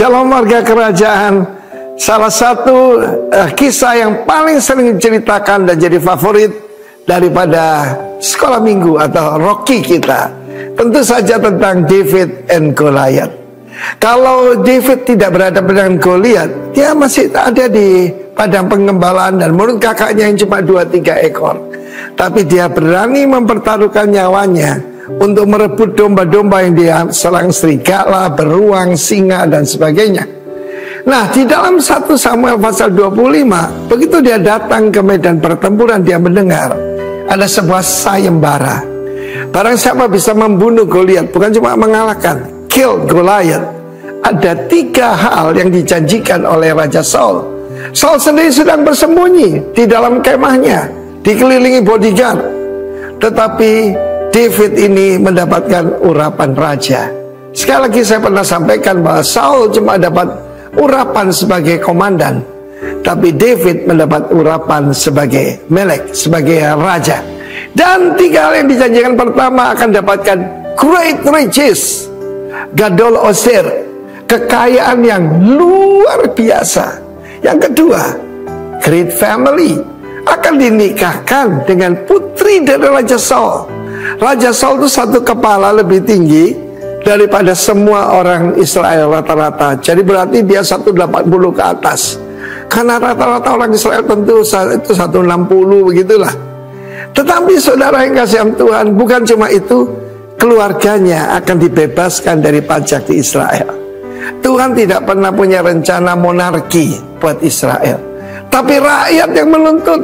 Shalom warga kerajaan. Salah satu kisah yang paling sering diceritakan dan jadi favorit daripada sekolah minggu atau Rocky kita, tentu saja tentang David and Goliath. Kalau David tidak berhadapan dengan Goliath, dia masih ada di padang pengembalaan dan menurut kakaknya yang cuma 2-3 ekor. Tapi dia berani mempertaruhkan nyawanya untuk merebut domba-domba yang dia serang, serigala, beruang, singa dan sebagainya. Nah, di dalam 1 Samuel pasal 25, begitu dia datang ke medan pertempuran, dia mendengar ada sebuah sayembara. Barang siapa bisa membunuh Goliath, bukan cuma mengalahkan, kill Goliath. Ada 3 hal yang dijanjikan oleh Raja Saul. Saul sendiri sedang bersembunyi di dalam kemahnya, dikelilingi bodyguard. Tetapi David ini mendapatkan urapan raja. Sekali lagi saya pernah sampaikan bahwa Saul cuma dapat urapan sebagai komandan, tapi David mendapat urapan sebagai melek, sebagai raja. Dan 3 hal yang dijanjikan: pertama, akan dapatkan great riches, gadol osir, kekayaan yang luar biasa. Yang kedua, great family, akan dinikahkan dengan putri dari Raja Saul. Raja Saul itu 1 kepala lebih tinggi daripada semua orang Israel rata-rata. Jadi berarti dia 180 ke atas. Karena rata-rata orang Israel tentu itu 160 begitulah. Tetapi saudara yang kasih Tuhan, bukan cuma itu, keluarganya akan dibebaskan dari pajak di Israel. Tuhan tidak pernah punya rencana monarki buat Israel, tapi rakyat yang menuntut.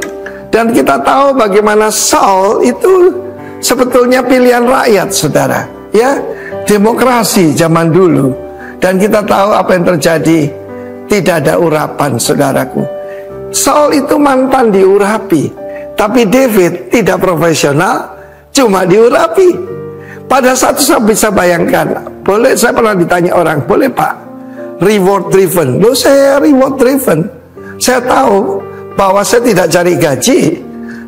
Dan kita tahu bagaimana Saul itu sebetulnya pilihan rakyat, saudara, ya, demokrasi zaman dulu. Dan kita tahu apa yang terjadi, tidak ada urapan, saudaraku. Saul itu mantan diurapi, tapi David tidak profesional, cuma diurapi. Pada satu saya bisa bayangkan, saya pernah ditanya orang, boleh Pak reward driven? Loh, saya reward driven. Saya tahu bahwa saya tidak cari gaji,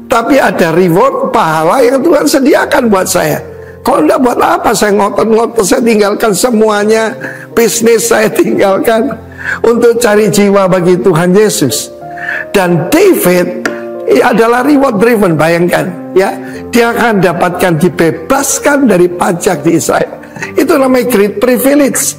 tapi ada reward, pahala yang Tuhan sediakan buat saya. Kalau enggak, buat apa saya ngotot-ngotot? Saya tinggalkan semuanya, bisnis saya tinggalkan untuk cari jiwa bagi Tuhan Yesus. Dan David adalah reward driven. Bayangkan, ya, dia akan dapatkan, dibebaskan dari pajak di Israel. Itu namanya great privilege,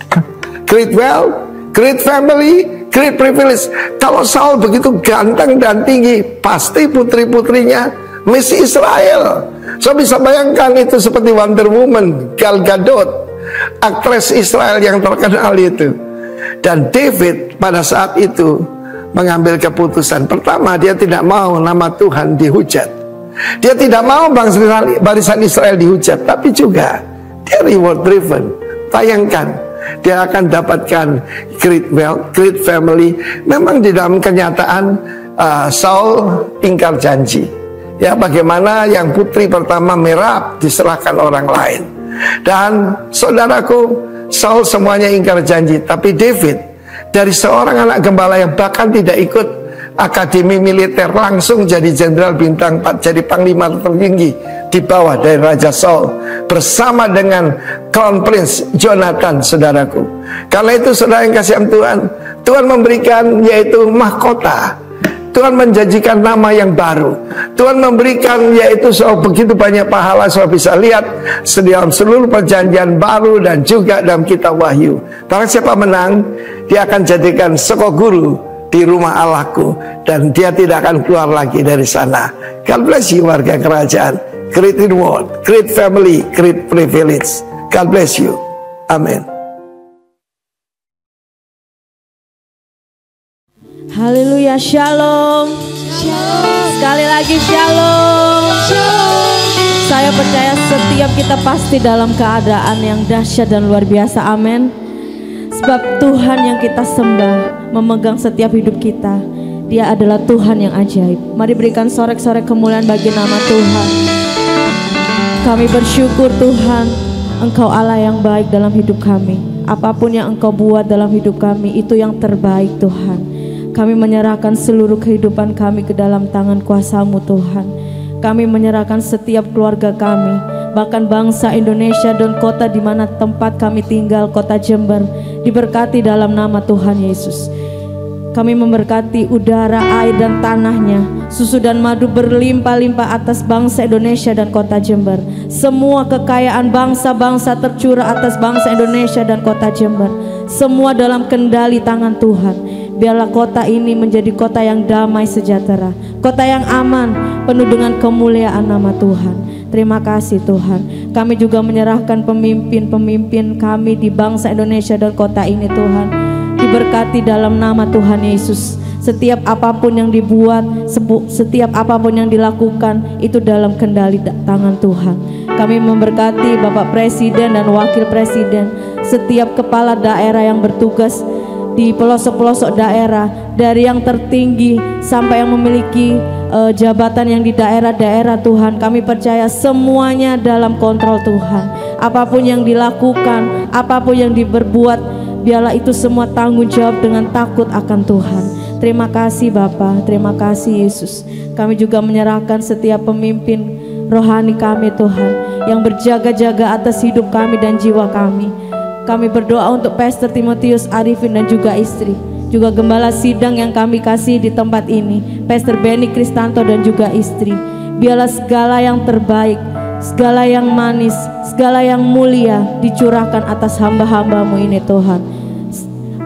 great wealth, great family, great privilege. Kalau Saul begitu ganteng dan tinggi, pasti putri-putrinya Miss Israel. So bisa bayangkan itu seperti Wonder Woman, Gal Gadot, aktris Israel yang terkenal itu. Dan David pada saat itu mengambil keputusan. Pertama, dia tidak mau nama Tuhan dihujat. Dia tidak mau barisan Israel dihujat. Tapi juga dia reward driven. Bayangkan, dia akan dapatkan great wealth, great family. Memang di dalam kenyataan Saul ingkar janji. Ya, bagaimana yang putri pertama Merab diserahkan orang lain. Dan saudaraku, Saul semuanya ingkar janji. Tapi David, dari seorang anak gembala yang bahkan tidak ikut akademi militer, langsung jadi jenderal bintang 4, jadi panglima tertinggi di bawah dari Raja Saul, bersama dengan Crown Prince Jonathan, saudaraku. Karena itu saudara yang kasih Tuhan, Tuhan memberikan yaitu mahkota. Tuhan menjanjikan nama yang baru. Tuhan memberikan yaitu begitu banyak pahala. Saya bisa lihat dalam seluruh perjanjian baru dan juga dalam kitab Wahyu. Barang siapa menang, dia akan jadikan sekolah guru di rumah Allahku, dan dia tidak akan keluar lagi dari sana. God bless you warga kerajaan. Great reward, great family, great privilege. God bless you. Amin. Haleluya, shalom. Shalom. Sekali lagi shalom. Shalom. Saya percaya setiap kita pasti dalam keadaan yang dahsyat dan luar biasa. Amin. Sebab Tuhan yang kita sembah memegang setiap hidup kita. Dia adalah Tuhan yang ajaib. Mari berikan sorak-sorak kemuliaan bagi nama Tuhan. Kami bersyukur Tuhan, Engkau Allah yang baik dalam hidup kami. Apapun yang Engkau buat dalam hidup kami, itu yang terbaik Tuhan. Kami menyerahkan seluruh kehidupan kami ke dalam tangan kuasa-Mu Tuhan. Kami menyerahkan setiap keluarga kami, bahkan bangsa Indonesia dan kota di mana tempat kami tinggal, kota Jember. diberkati dalam nama Tuhan Yesus. Kami memberkati udara, air dan tanahnya, susu dan madu berlimpah-limpah atas bangsa Indonesia dan kota Jember. Semua kekayaan bangsa-bangsa tercurah atas bangsa Indonesia dan kota Jember. Semua dalam kendali tangan Tuhan. Biarlah kota ini menjadi kota yang damai sejahtera, kota yang aman, penuh dengan kemuliaan nama Tuhan. Terima kasih Tuhan. Kami juga menyerahkan pemimpin-pemimpin kami di bangsa Indonesia dan kota ini Tuhan. Diberkati dalam nama Tuhan Yesus. Setiap apapun yang dibuat, setiap apapun yang dilakukan, itu dalam kendali tangan Tuhan. Kami memberkati Bapak Presiden dan Wakil Presiden, setiap kepala daerah yang bertugas di pelosok-pelosok daerah, dari yang tertinggi sampai yang memiliki jabatan yang di daerah-daerah Tuhan. Kami percaya semuanya dalam kontrol Tuhan. Apapun yang dilakukan, apapun yang diperbuat, biarlah itu semua tanggung jawab dengan takut akan Tuhan. Terima kasih Bapa, terima kasih Yesus. Kami juga menyerahkan setiap pemimpin rohani kami Tuhan, yang berjaga-jaga atas hidup kami dan jiwa kami. Kami berdoa untuk Pastor Timotius Arifin dan juga istri, juga gembala sidang yang kami kasih di tempat ini, Pastor Benny Kristanto dan juga istri. Biarlah segala yang terbaik, segala yang manis, segala yang mulia dicurahkan atas hamba-hambamu ini Tuhan.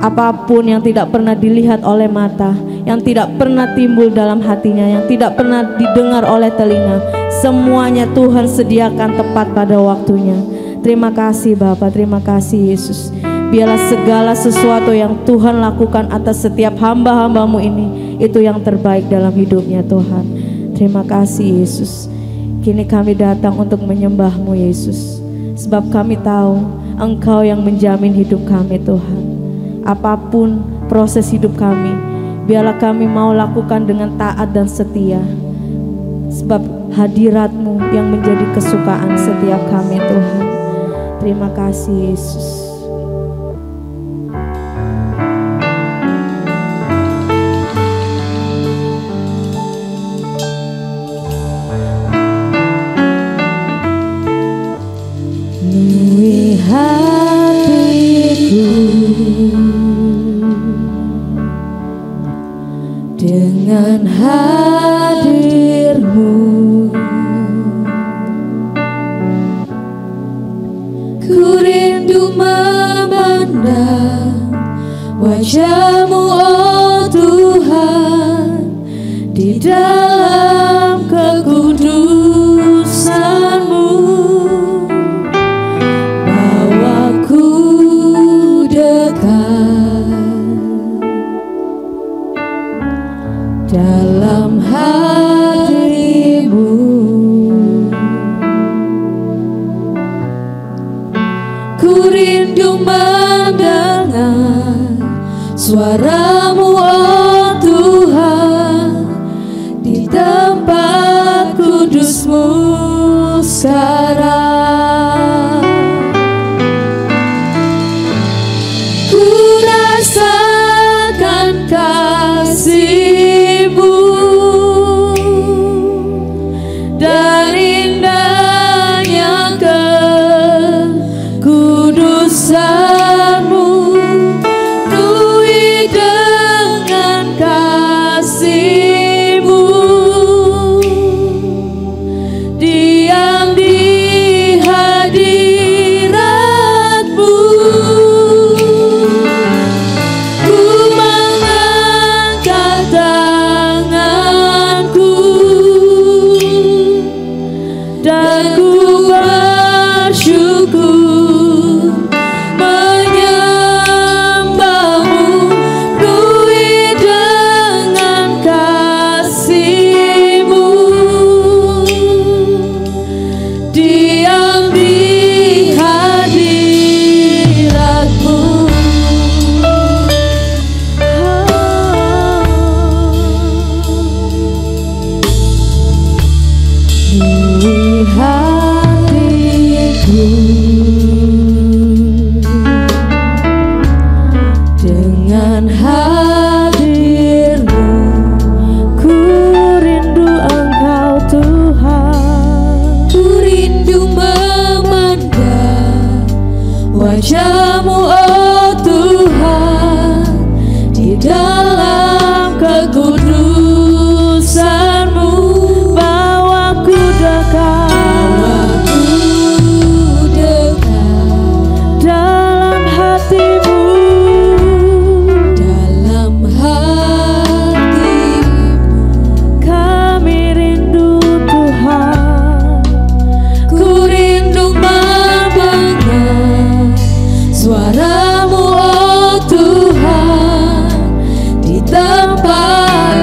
Apapun yang tidak pernah dilihat oleh mata, yang tidak pernah timbul dalam hatinya, yang tidak pernah didengar oleh telinga, semuanya Tuhan sediakan tepat pada waktunya. Terima kasih Bapa, terima kasih Yesus. Biarlah segala sesuatu yang Tuhan lakukan atas setiap hamba-hambamu ini, itu yang terbaik dalam hidupnya Tuhan. Terima kasih Yesus. Kini kami datang untuk menyembah-Mu Yesus, sebab kami tahu Engkau yang menjamin hidup kami Tuhan. Apapun proses hidup kami, biarlah kami mau lakukan dengan taat dan setia, sebab hadirat-Mu yang menjadi kesukaan setiap kami Tuhan. Terima kasih Yesus. Nui hatiku dengan hadir-Mu, ku rindu memandang wajah-Mu oh Tuhan, di dalam kekudusan-Mu. Bawaku dekat dalam hati-Mu, ku rindu mendengar suara-Mu oh Tuhan, di tempat kudus-Mu sekarang. Ku rasakan kasih-Mu dan indahnya kekudusan-Mu. Nui dengan kekudusan-Mu bawaku dekat dalam hati-Mu. Kami rindu Tuhan, ku rindu mendengar suara-Mu oh Tuhan di tempat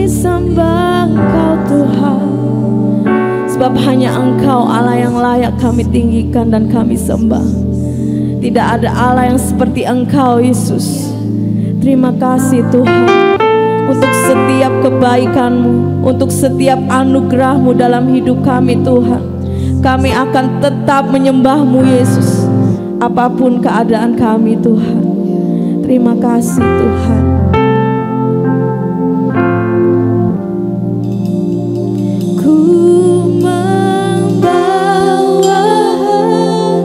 kami sembah Engkau Tuhan, sebab hanya Engkau Allah yang layak kami tinggikan dan kami sembah. Tidak ada Allah yang seperti Engkau Yesus. Terima kasih Tuhan untuk setiap kebaikan-Mu, untuk setiap anugerah-Mu dalam hidup kami Tuhan. Kami akan tetap menyembah-Mu Yesus, apapun keadaan kami Tuhan. Terima kasih Tuhan. Ku membawa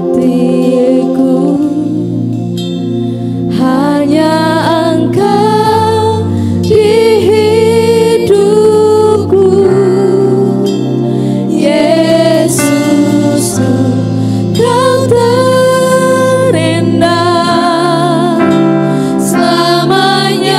hatiku, hanya Engkau di hidupku, Yesus, Kau terindah selamanya.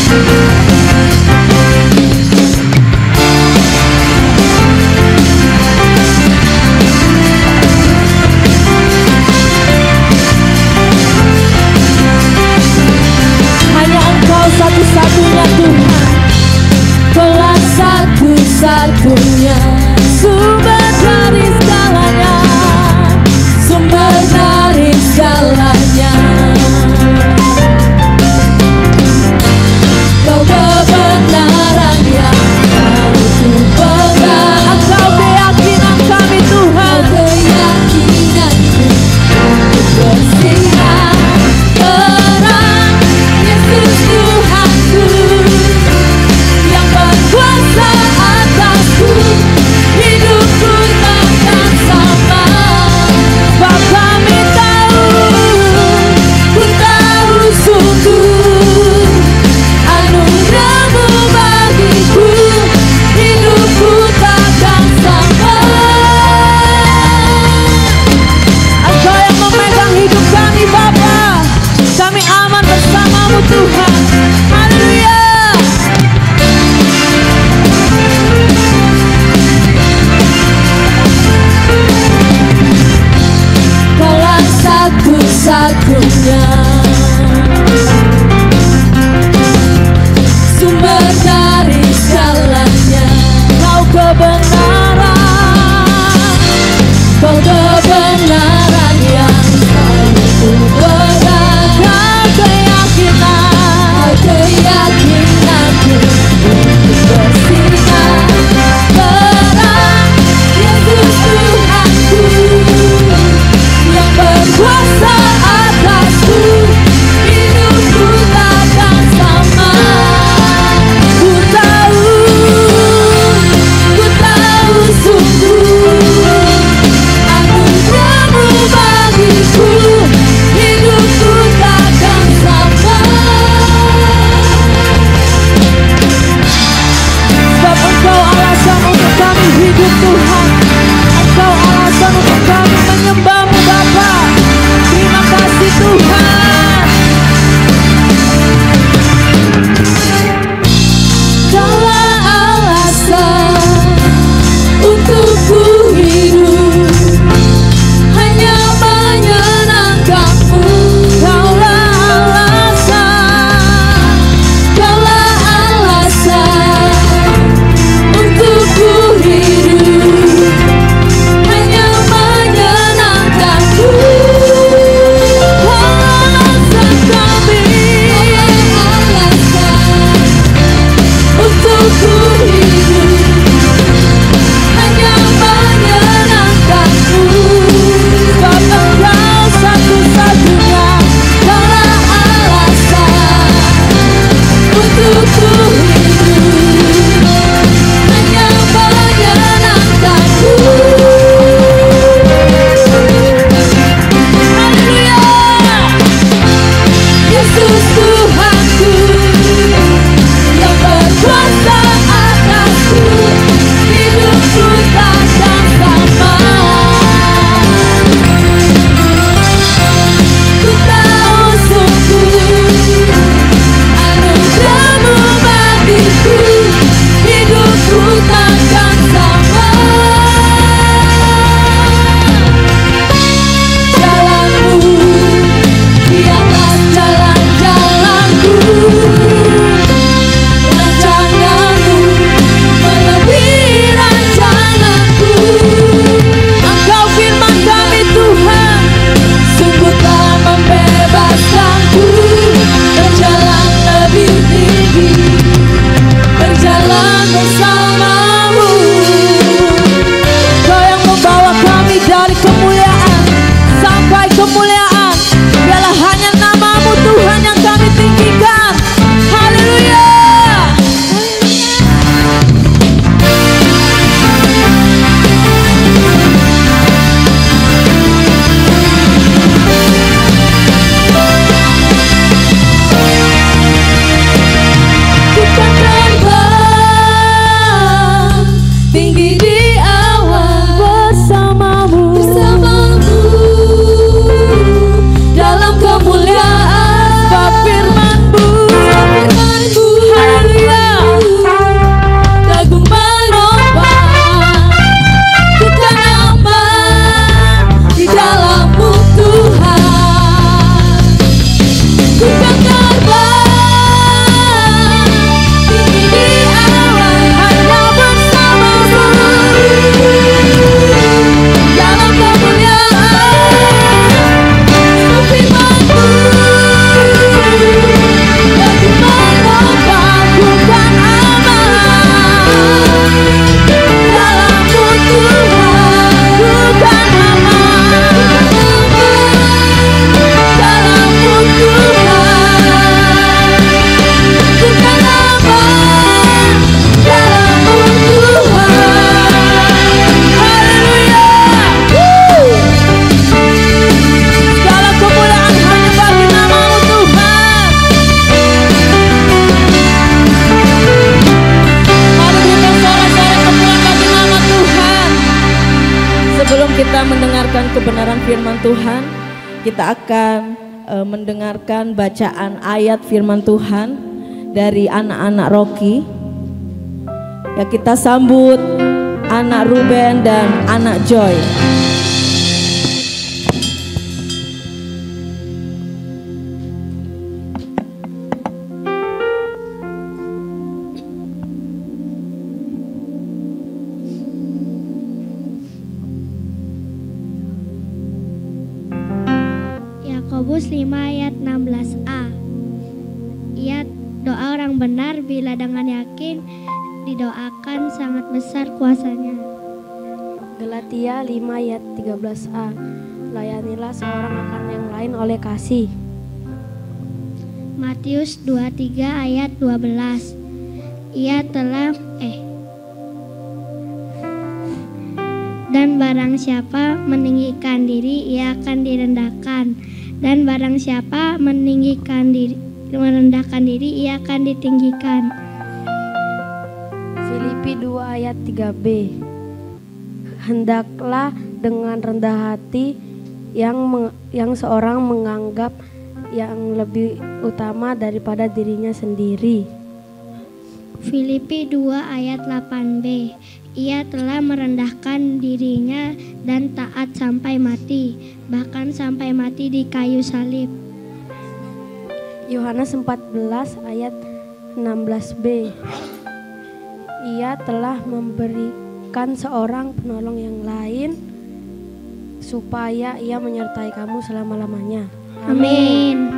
Hanya Engkau satu-satunya Tuhan, telah satu-satunya sumber dari segalanya, sumber dari segalanya. Kau kebenaran firman Tuhan, kita akan mendengarkan bacaan ayat firman Tuhan dari anak-anak Rocky. Ya, kita sambut anak Ruben dan anak Joy. Yakobus 5 ayat 16a. Ia doa orang benar bila dengan yakin didoakan sangat besar kuasanya. Galatia 5 ayat 13a. Layanilah seorang akan yang lain oleh kasih. Matius 23 ayat 12. Ia telah Dan barang siapa meninggikan diri, ia akan direndahkan. Dan barang siapa merendahkan diri, ia akan ditinggikan. Filipi 2 ayat 3b. Hendaklah dengan rendah hati yang seorang menganggap yang lebih utama daripada dirinya sendiri. Filipi 2 ayat 8b. Ia telah merendahkan dirinya dan taat sampai mati, bahkan sampai mati di kayu salib. Yohanes 14 ayat 16b. Ia telah memberikan seorang penolong yang lain supaya ia menyertai kamu selama-lamanya. Amin.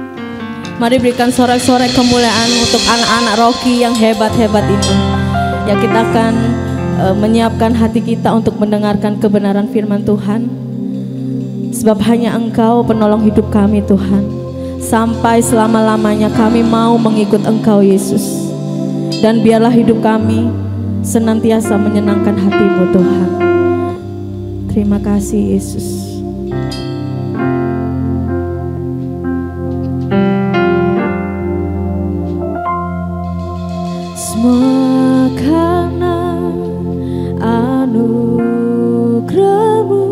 Mari berikan sorak-sorai kemuliaan untuk anak-anak Rocky yang hebat-hebat ini. Ya, kita akan menyiapkan hati kita untuk mendengarkan kebenaran firman Tuhan. Sebab hanya Engkau penolong hidup kami Tuhan. Sampai selama-lamanya kami mau mengikut Engkau Yesus. Dan biarlah hidup kami senantiasa menyenangkan hati-Mu Tuhan. Terima kasih Yesus. Semua karena anugerah-Mu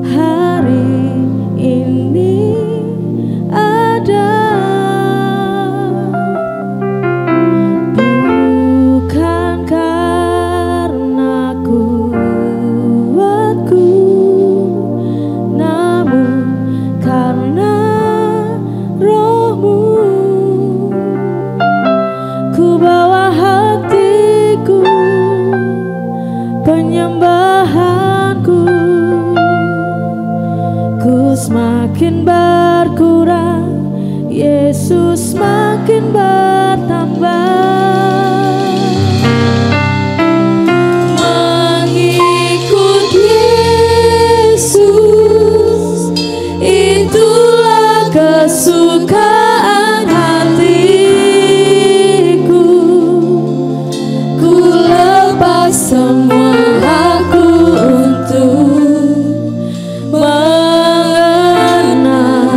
hari ini ada, bukan karena kuatku, namun karena Roh-Mu. Ku bawa hatiku, penyembahanku, ku semakin berkurang, Yesus semakin bertambah. Mengikut Yesus, itulah kesukaan hatiku. Ku lepas semua aku untuk mengenal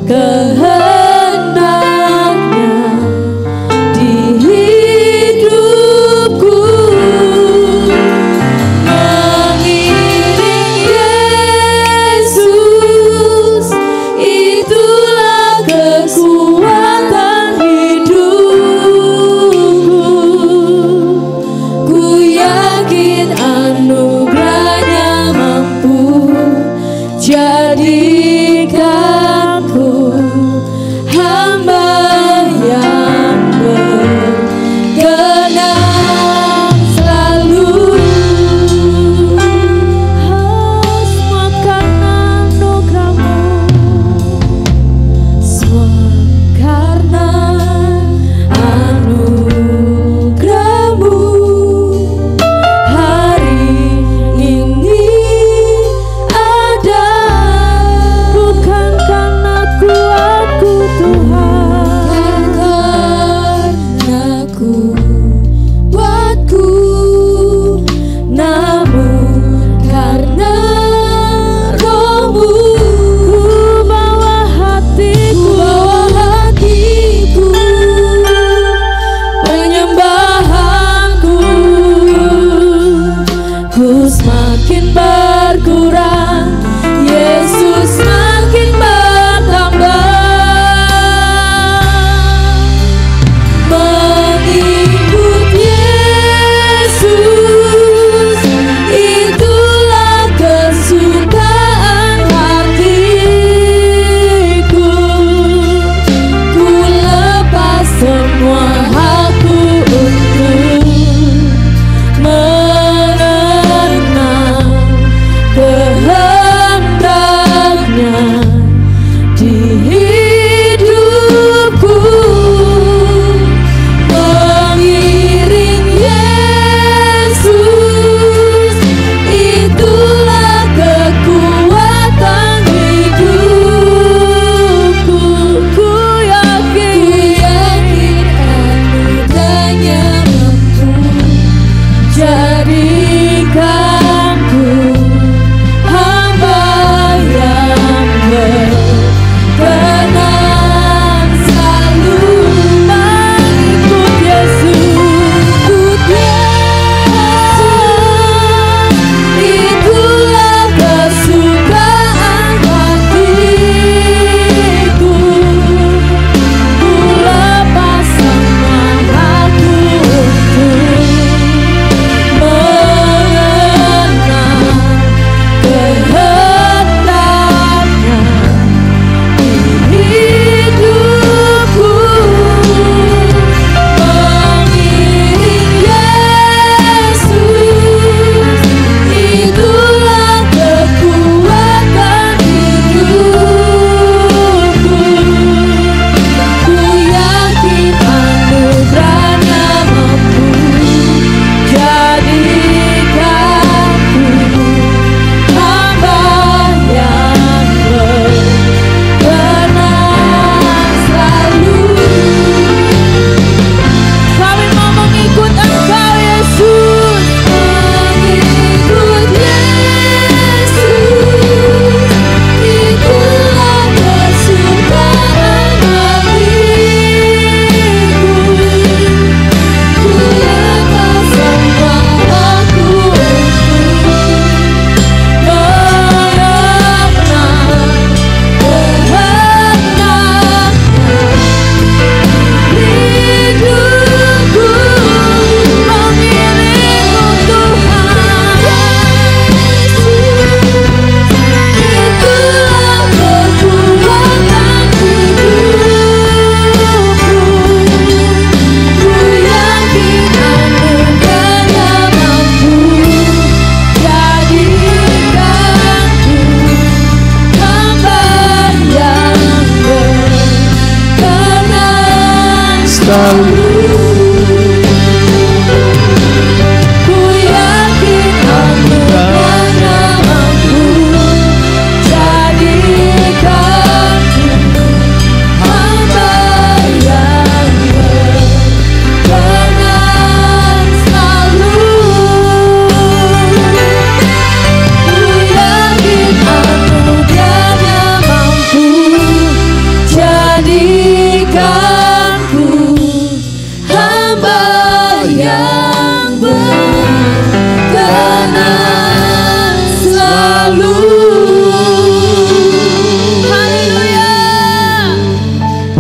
kehendaknya di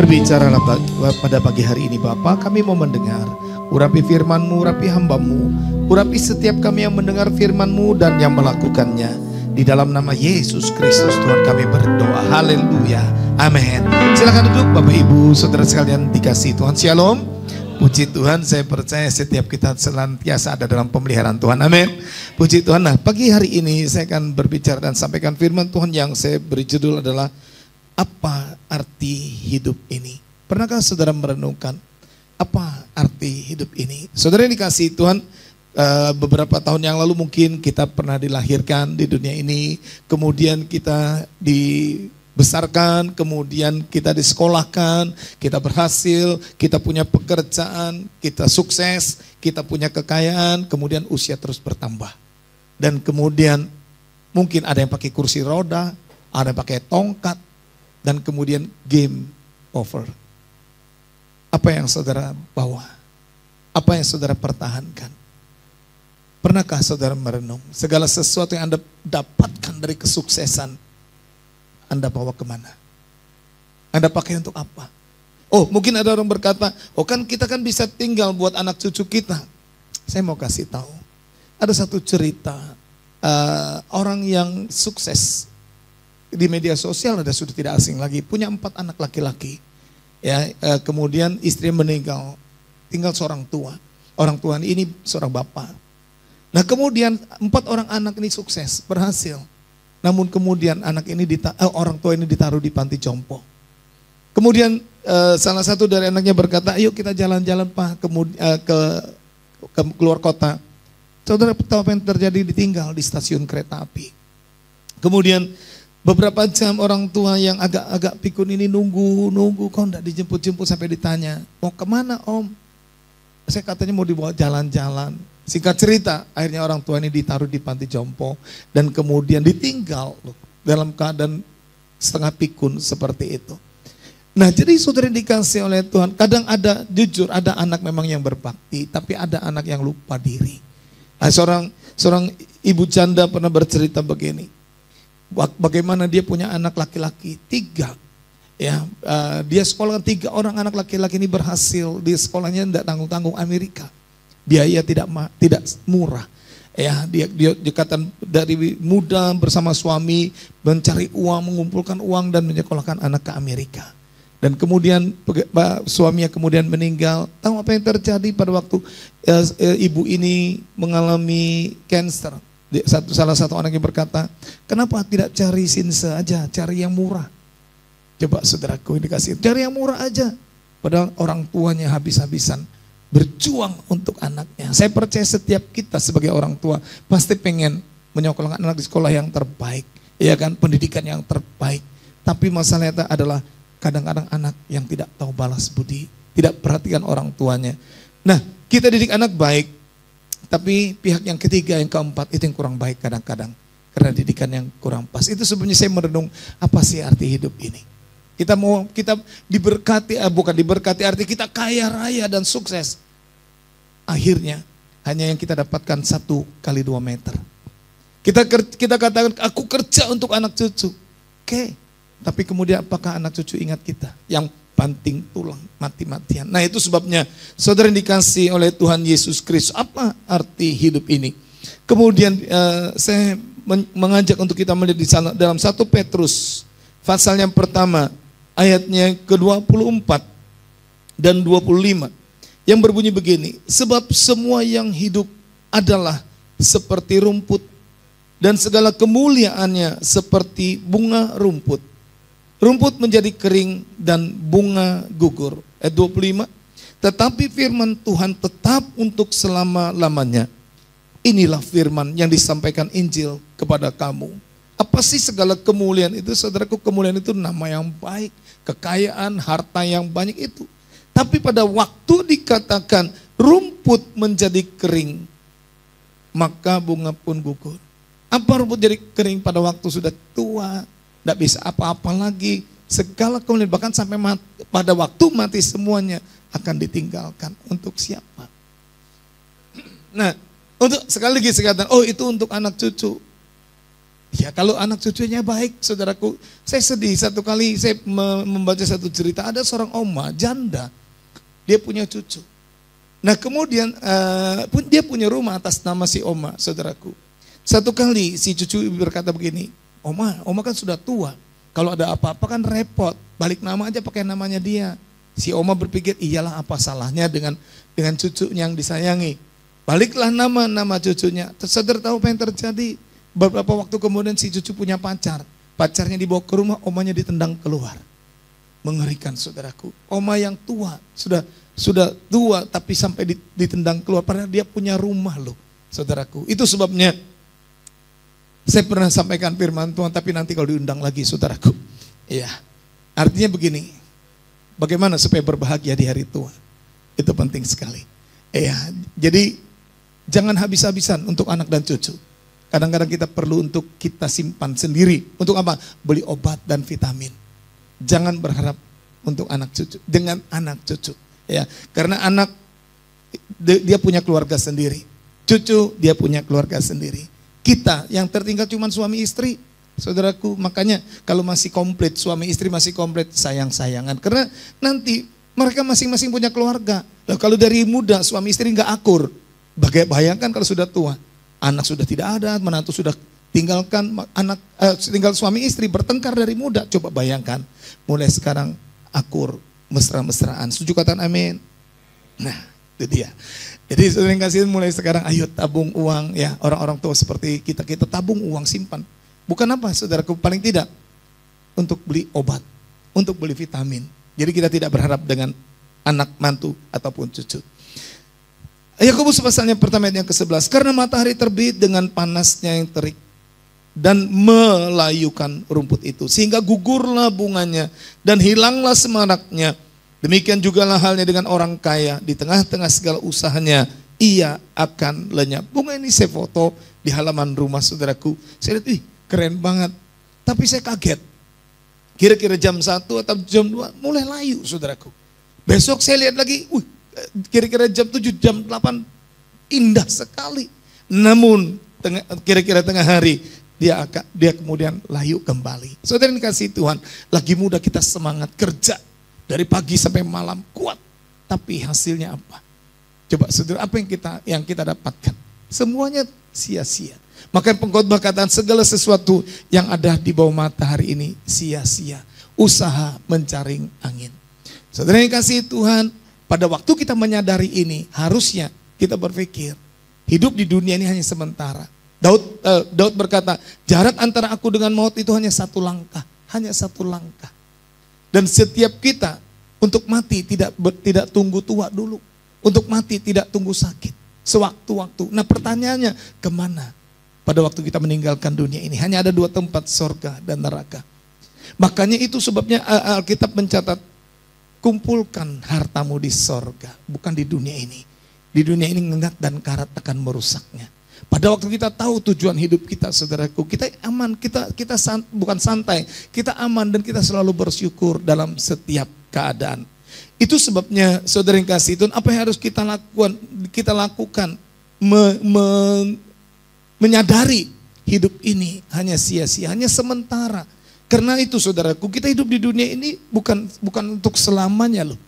Berbicaralah pada pagi hari ini Bapa, kami mau mendengar. Urapi firman-Mu, urapi hamba-Mu, urapi setiap kami yang mendengar firman-Mu dan yang melakukannya. Di dalam nama Yesus Kristus Tuhan kami berdoa. Haleluya. Amin. Silakan duduk Bapak Ibu, saudara sekalian dikasih Tuhan. Shalom. Puji Tuhan, saya percaya setiap kita senantiasa ada dalam pemeliharaan Tuhan. Amin. Puji Tuhan. Nah, pagi hari ini saya akan berbicara dan sampaikan firman Tuhan yang saya beri judul adalah apa arti hidup ini? Pernahkah saudara merenungkan apa arti hidup ini? Saudara yang dikasih Tuhan, beberapa tahun yang lalu mungkin kita pernah dilahirkan di dunia ini, kemudian kita dibesarkan, kemudian kita disekolahkan, kita berhasil, kita punya pekerjaan, kita sukses, kita punya kekayaan, kemudian usia terus bertambah. Dan kemudian mungkin ada yang pakai kursi roda, ada yang pakai tongkat, dan kemudian game over. Apa yang saudara bawa? Apa yang saudara pertahankan? Pernahkah saudara merenung segala sesuatu yang Anda dapatkan dari kesuksesan Anda bawa kemana? Anda pakai untuk apa? Oh, mungkin ada orang berkata, oh kan kita kan bisa tinggal buat anak cucu kita. Saya mau kasih tahu, ada satu cerita orang yang sukses di media sosial, ada sudah tidak asing lagi, punya 4 anak laki-laki. Ya, kemudian istri meninggal, tinggal seorang tua. Orang tua ini seorang bapak. Nah, kemudian 4 orang anak ini sukses, berhasil. Namun kemudian anak ini orang tua ini ditaruh di panti jompo. Kemudian salah satu dari anaknya berkata, "Ayo kita jalan-jalan Pak ke keluar kota." Saudara tahu apa yang terjadi? Ditinggal di stasiun kereta api. Kemudian beberapa jam orang tua yang agak pikun ini nunggu, kok enggak dijemput-jemput sampai ditanya, "Mau kemana Om?" Saya katanya mau dibawa jalan-jalan. Singkat cerita, akhirnya orang tua ini ditaruh di panti jompo dan kemudian ditinggal dalam keadaan setengah pikun seperti itu. Nah, jadi saudara dikasih oleh Tuhan, kadang ada, jujur ada anak memang yang berbakti, tapi ada anak yang lupa diri. Nah, seorang ibu janda pernah bercerita begini. Bagaimana dia punya anak laki-laki 3, ya dia sekolahkan 3 orang anak laki-laki ini berhasil di sekolahnya, tidak tanggung-tanggung Amerika, biaya tidak murah, ya dia dikatakan dari muda bersama suami mencari uang, mengumpulkan uang dan menyekolahkan anak ke Amerika. Dan kemudian suaminya kemudian meninggal. Tahu apa yang terjadi pada waktu ibu ini mengalami cancer? Salah satu anak yang berkata, "Kenapa tidak cari sinse aja, cari yang murah?" Coba saudaraku dikasih, cari yang murah aja. Padahal orang tuanya habis-habisan berjuang untuk anaknya. Saya percaya setiap kita sebagai orang tua pasti pengen menyekolahkan anak di sekolah yang terbaik, ya kan, pendidikan yang terbaik. Tapi masalahnya adalah kadang-kadang anak yang tidak tahu balas budi, tidak perhatikan orang tuanya. Nah, kita didik anak baik, tapi pihak yang ketiga, yang keempat itu yang kurang baik kadang-kadang. Karena didikan yang kurang pas. Itu sebenarnya saya merenung, apa sih arti hidup ini? Kita diberkati, bukan diberkati, arti kita kaya raya dan sukses. Akhirnya hanya yang kita dapatkan 1 kali 2 meter. Kita katakan, aku kerja untuk anak cucu. Oke, tapi kemudian apakah anak cucu ingat kita? Yang banting tulang, mati-matian. Nah, itu sebabnya saudara yang dikasih oleh Tuhan Yesus Kristus, apa arti hidup ini? Kemudian saya mengajak untuk kita melihat di sana dalam 1 Petrus pasal yang pertama ayatnya ke-24 dan 25 yang berbunyi begini, sebab semua yang hidup adalah seperti rumput dan segala kemuliaannya seperti bunga rumput. Rumput menjadi kering dan bunga gugur. Ayat 25, tetapi firman Tuhan tetap untuk selama-lamanya. Inilah firman yang disampaikan Injil kepada kamu. Apa sih segala kemuliaan itu? Saudaraku, kemuliaan itu nama yang baik, kekayaan, harta yang banyak itu. Tapi pada waktu dikatakan rumput menjadi kering, maka bunga pun gugur. Apa rumput jadi kering pada waktu sudah tua, tidak bisa apa-apa lagi, segala kemuliaan bahkan sampai pada waktu mati semuanya akan ditinggalkan. Untuk siapa? Nah, untuk sekali lagi saya katakan, oh itu untuk anak cucu. Ya kalau anak cucunya baik, saudaraku. Saya sedih satu kali saya membaca satu cerita, ada seorang oma janda, dia punya cucu. Nah kemudian dia punya rumah atas nama si oma, saudaraku. Satu kali si cucu berkata begini, oma kan sudah tua, kalau ada apa-apa kan repot, balik nama aja pakai namanya dia. Si oma berpikir, iyalah apa salahnya dengan cucunya yang disayangi. Baliklah nama cucunya. Saudara tahu apa yang terjadi? Beberapa waktu kemudian si cucu punya pacar. Pacarnya dibawa ke rumah, omanya ditendang keluar. Mengerikan saudaraku. Oma yang tua, sudah tua tapi sampai ditendang keluar. Padahal dia punya rumah loh saudaraku. Itu sebabnya saya pernah sampaikan firman Tuhan, tapi nanti kalau diundang lagi saudaraku. Iya. Artinya begini, bagaimana supaya berbahagia di hari tua? Itu penting sekali. Iya. Jadi jangan habis-habisan untuk anak dan cucu. Kadang-kadang kita perlu untuk kita simpan sendiri. Untuk apa? Beli obat dan vitamin. Jangan berharap untuk anak cucu. Dengan anak cucu. Ya, karena anak dia punya keluarga sendiri. Cucu dia punya keluarga sendiri. Kita yang tertinggal cuma suami istri. Saudaraku, makanya kalau masih komplit, suami istri masih komplit, sayang-sayangan. Karena nanti mereka masing-masing punya keluarga. Loh, kalau dari muda suami istri nggak akur, bayangkan kalau sudah tua. Anak sudah tidak ada, menantu sudah tinggalkan, tinggal suami istri bertengkar dari muda. Coba bayangkan, mulai sekarang akur, mesra-mesraan. Setuju katakan amin? Nah, itu dia. Jadi saudara yang kasih mulai sekarang, ayo tabung uang ya, orang-orang tua seperti kita tabung uang, simpan. Bukan apa saudaraku, paling tidak untuk beli obat, untuk beli vitamin. Jadi kita tidak berharap dengan anak, mantu ataupun cucu. Yakobus pasalnya pertama ayat yang ke-11. Karena matahari terbit dengan panasnya yang terik dan melayukan rumput itu, sehingga gugurlah bunganya dan hilanglah semaraknya. Demikian jugalah halnya dengan orang kaya, di tengah-tengah segala usahanya ia akan lenyap. Bunga ini saya foto di halaman rumah saudaraku. Saya lihat, keren banget. Tapi saya kaget. Kira-kira jam 1 atau jam 2 mulai layu saudaraku. Besok saya lihat lagi, kira-kira jam 7, jam 8, indah sekali. Namun kira-kira tengah hari dia kemudian layu kembali. Saudara yang dikasihi Tuhan, lagi muda kita semangat kerja dari pagi sampai malam kuat, tapi hasilnya apa? Coba saudara, apa yang kita dapatkan? Semuanya sia-sia. Maka pengkhotbah katakan segala sesuatu yang ada di bawah matahari ini sia-sia. Usaha menjaring angin. Saudara yang dikasihi Tuhan, pada waktu kita menyadari ini, harusnya kita berpikir, hidup di dunia ini hanya sementara. Daud berkata, jarak antara aku dengan maut itu hanya 1 langkah. Hanya 1 langkah. Dan setiap kita untuk mati tidak tunggu tua dulu. Untuk mati tidak tunggu sakit. Sewaktu-waktu. Nah pertanyaannya, kemana? Pada waktu kita meninggalkan dunia ini, hanya ada 2 tempat, sorga dan neraka. Makanya itu sebabnya Alkitab mencatat, kumpulkan hartamu di sorga, bukan di dunia ini. Di dunia ini ngengat dan karat akan merusaknya. Pada waktu kita tahu tujuan hidup kita, saudaraku, kita aman, kita bukan santai, kita aman dan kita selalu bersyukur dalam setiap keadaan. Itu sebabnya saudara yang kasih Tuhan, apa yang harus kita lakukan? Kita lakukan menyadari hidup ini hanya sia-sia, hanya sementara. Karena itu saudaraku, kita hidup di dunia ini bukan untuk selamanya loh.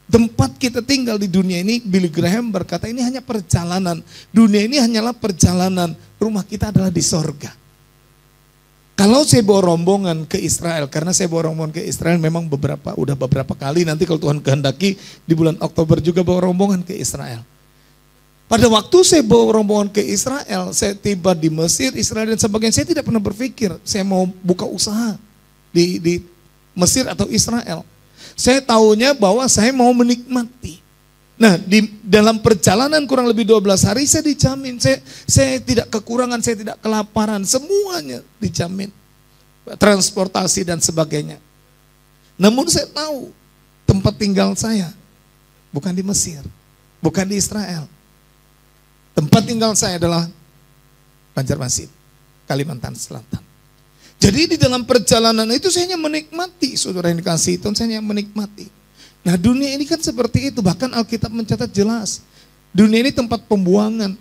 Tempat kita tinggal di dunia ini, Billy Graham berkata, ini hanya perjalanan. Dunia ini hanyalah perjalanan. Rumah kita adalah di sorga. Kalau saya bawa rombongan ke Israel, karena saya bawa rombongan ke Israel memang udah beberapa kali, nanti kalau Tuhan kehendaki di bulan Oktober juga bawa rombongan ke Israel. Pada waktu saya bawa rombongan ke Israel, saya tiba di Mesir, Israel dan sebagainya, saya tidak pernah berpikir saya mau buka usaha di Mesir atau Israel. Saya tahunya bahwa saya mau menikmati. Nah, di dalam perjalanan kurang lebih 12 hari saya dijamin, saya tidak kekurangan, saya tidak kelaparan, semuanya dijamin. Transportasi dan sebagainya. Namun saya tahu tempat tinggal saya bukan di Mesir, bukan di Israel. Tempat tinggal saya adalah Banjarmasin, Kalimantan Selatan. Jadi di dalam perjalanan itu saya hanya menikmati, saudara yang dikasihi Tuhan, saya hanya menikmati. Nah dunia ini kan seperti itu, bahkan Alkitab mencatat jelas. Dunia ini tempat pembuangan.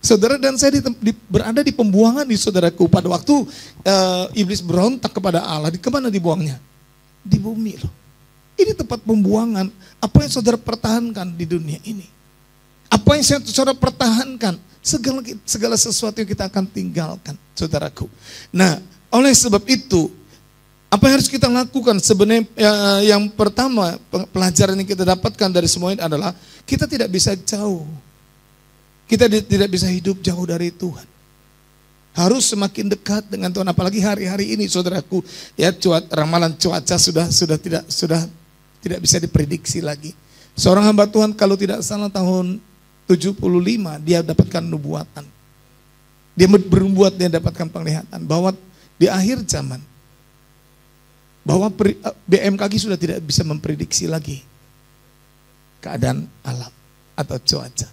Saudara dan saya berada di pembuangan di saudaraku. Pada waktu iblis berontak kepada Allah, di kemana dibuangnya? Di bumi loh. Ini tempat pembuangan. Apa yang saudara pertahankan di dunia ini? Apa yang saudara pertahankan? Segala sesuatu yang kita akan tinggalkan, saudaraku. Nah, oleh sebab itu, apa yang harus kita lakukan? Sebenarnya yang pertama, pelajaran yang kita dapatkan dari semuanya adalah kita tidak bisa jauh. Kita tidak bisa hidup jauh dari Tuhan. Harus semakin dekat dengan Tuhan, apalagi hari-hari ini, saudaraku. Ya, ramalan cuaca sudah tidak bisa diprediksi lagi. Seorang hamba Tuhan kalau tidak salah tahun 75 dia dapatkan nubuatan. Dia bernubuat, dia dapatkan penglihatan bahwa di akhir zaman bahwa BMKG sudah tidak bisa memprediksi lagi keadaan alam atau cuaca.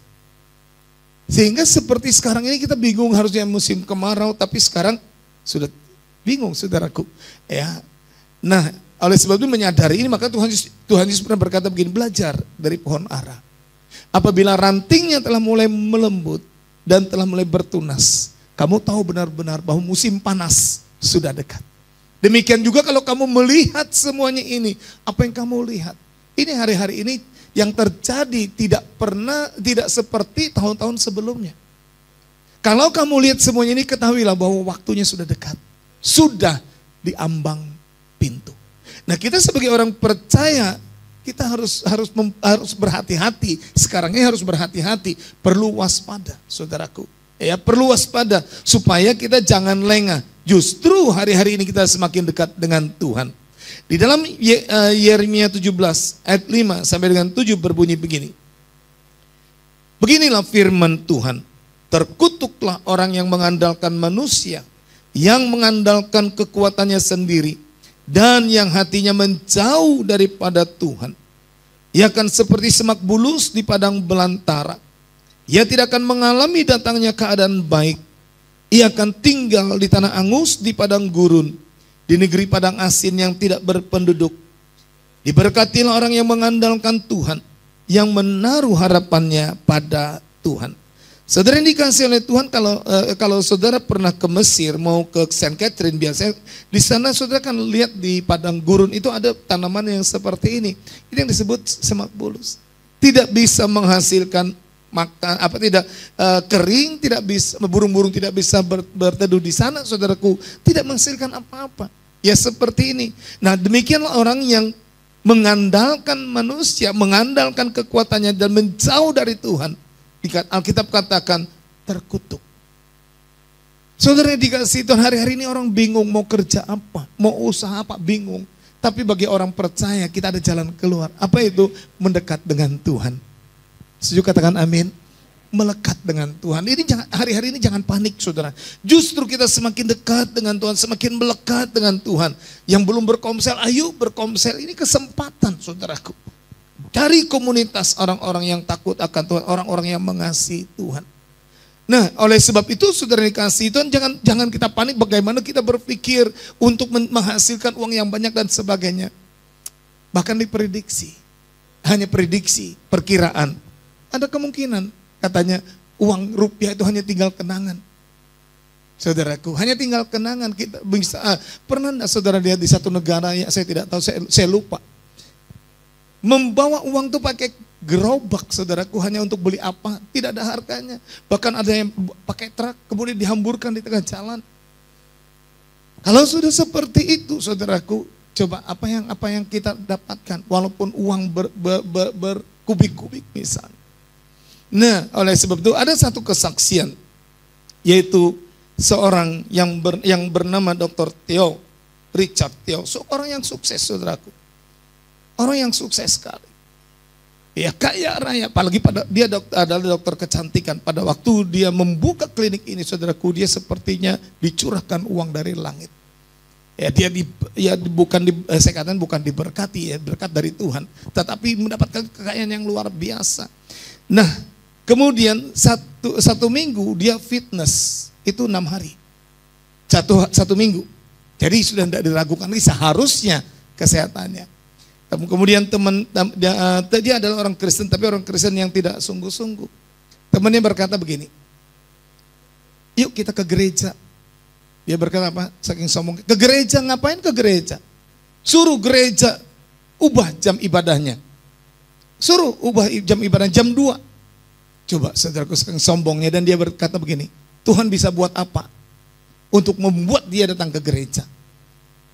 Sehingga seperti sekarang ini kita bingung, harusnya musim kemarau tapi sekarang sudah bingung, saudaraku. Ya. Nah, oleh sebab itu menyadari ini, maka Tuhan Yesus pernah berkata begini, belajar dari pohon ara. Apabila rantingnya telah mulai melembut dan telah mulai bertunas, kamu tahu benar-benar bahwa musim panas sudah dekat. Demikian juga kalau kamu melihat semuanya ini, apa yang kamu lihat? Ini hari-hari ini yang terjadi tidak seperti tahun-tahun sebelumnya. Kalau kamu lihat semuanya ini, ketahuilah bahwa waktunya sudah dekat. Sudah di ambang pintu. Nah, kita sebagai orang percaya, kita harus berhati-hati. Sekarang ini harus berhati-hati, perlu waspada, saudaraku. Ya, perlu waspada supaya kita jangan lengah. Justru hari-hari ini kita semakin dekat dengan Tuhan. Di dalam Yeremia 17 ayat 5 sampai dengan 7 berbunyi begini. Beginilah firman Tuhan, terkutuklah orang yang mengandalkan manusia, yang mengandalkan kekuatannya sendiri, dan yang hatinya menjauh daripada Tuhan. Ia akan seperti semak bulus di padang belantara. Ia tidak akan mengalami datangnya keadaan baik. Ia akan tinggal di tanah angus, di padang gurun, di negeri padang asin yang tidak berpenduduk. Diberkatilah orang yang mengandalkan Tuhan, yang menaruh harapannya pada Tuhan. Saudara yang dikasihi oleh Tuhan, kalau saudara pernah ke Mesir, mau ke Saint Catherine, biasanya di sana saudara kan lihat di padang gurun itu ada tanaman yang seperti ini. Ini yang disebut semak bulus. Tidak bisa menghasilkan makan, kering, tidak bisa, burung-burung tidak bisa berteduh di sana, saudaraku, tidak menghasilkan apa-apa. Ya seperti ini. Nah, demikianlah orang yang mengandalkan manusia, mengandalkan kekuatannya dan menjauh dari Tuhan. Alkitab katakan terkutuk. Saudara yang dikasihi Tuhan, hari-hari ini orang bingung mau kerja apa, mau usaha apa, bingung. Tapi bagi orang percaya kita ada jalan keluar. Apa itu? Mendekat dengan Tuhan. Setuju, katakan amin. Melekat dengan Tuhan. Ini hari-hari ini jangan panik, saudara. Justru kita semakin dekat dengan Tuhan, semakin melekat dengan Tuhan. Yang belum berkomsel, ayo berkomsel. Ini kesempatan, saudaraku. Cari komunitas orang-orang yang takut akan Tuhan, orang-orang yang mengasihi Tuhan. Nah, oleh sebab itu saudara dikasihi Tuhan, jangan kita panik bagaimana kita berpikir untuk menghasilkan uang yang banyak dan sebagainya. Bahkan diprediksi, hanya prediksi, perkiraan. Ada kemungkinan, katanya uang rupiah itu hanya tinggal kenangan. Saudaraku, hanya tinggal kenangan. Kita bisa pernah enggak saudara lihat di satu negara, ya saya tidak tahu, saya lupa. Membawa uang itu pakai gerobak, saudaraku, hanya untuk beli apa, tidak ada harganya. Bahkan ada yang pakai truk, kemudian dihamburkan di tengah jalan. Kalau sudah seperti itu, saudaraku, coba apa yang kita dapatkan, walaupun uang berkubik-kubik misalnya. Nah, oleh sebab itu ada satu kesaksian, yaitu seorang yang bernama Dr. Theo, Richard Theo, seorang yang sukses, saudaraku. Orang yang sukses sekali. Ya, kaya raya, apalagi dia adalah dokter kecantikan. Pada waktu dia membuka klinik ini, saudaraku, dia sepertinya dicurahkan uang dari langit. Ya, saya katakan bukan diberkati, ya, berkat dari Tuhan, tetapi mendapatkan kekayaan yang luar biasa. Nah, kemudian satu minggu dia fitness itu 6 hari, satu minggu. Jadi sudah tidak diragukan lagi seharusnya kesehatannya. Kemudian dia adalah orang Kristen, tapi orang Kristen yang tidak sungguh-sungguh. Temannya berkata begini, yuk kita ke gereja. Dia berkata apa? Saking sombong, ke gereja, ngapain ke gereja? Suruh gereja ubah jam ibadahnya. Suruh ubah jam ibadah jam 2. Coba saudaraku, saking sombongnya, dan dia berkata begini, Tuhan bisa buat apa untuk membuat dia datang ke gereja?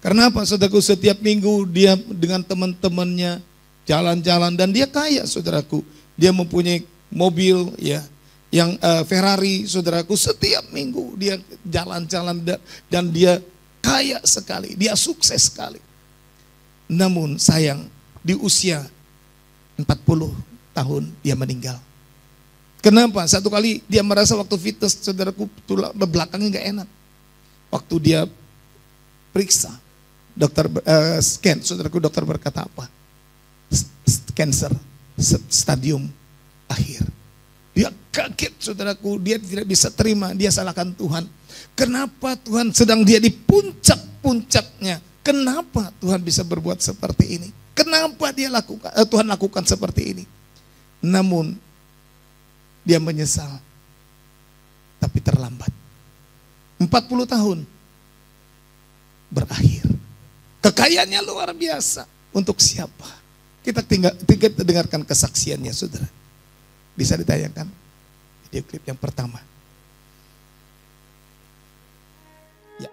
Karena apa saudaraku, setiap minggu dia dengan teman-temannya jalan-jalan, dan dia kaya saudaraku. Dia mempunyai mobil ya, yang Ferrari saudaraku, setiap minggu dia jalan-jalan dan dia kaya sekali, dia sukses sekali. Namun sayang, di usia 40 tahun dia meninggal. Kenapa? Satu kali dia merasa waktu fitness saudaraku, tulang belakangnya gak enak. Waktu dia periksa, dokter scan, saudaraku, dokter berkata apa? Cancer stadium akhir. Dia kaget saudaraku, dia tidak bisa terima, dia salahkan Tuhan. Kenapa Tuhan sedang dia di puncak-puncaknya? Kenapa Tuhan bisa berbuat seperti ini? Kenapa Tuhan lakukan seperti ini? Namun dia menyesal, tapi terlambat. 40 tahun berakhir. Kekayaannya luar biasa. Untuk siapa? Kita dengarkan kesaksiannya saudara. Bisa ditayangkan video klip yang pertama. Ya.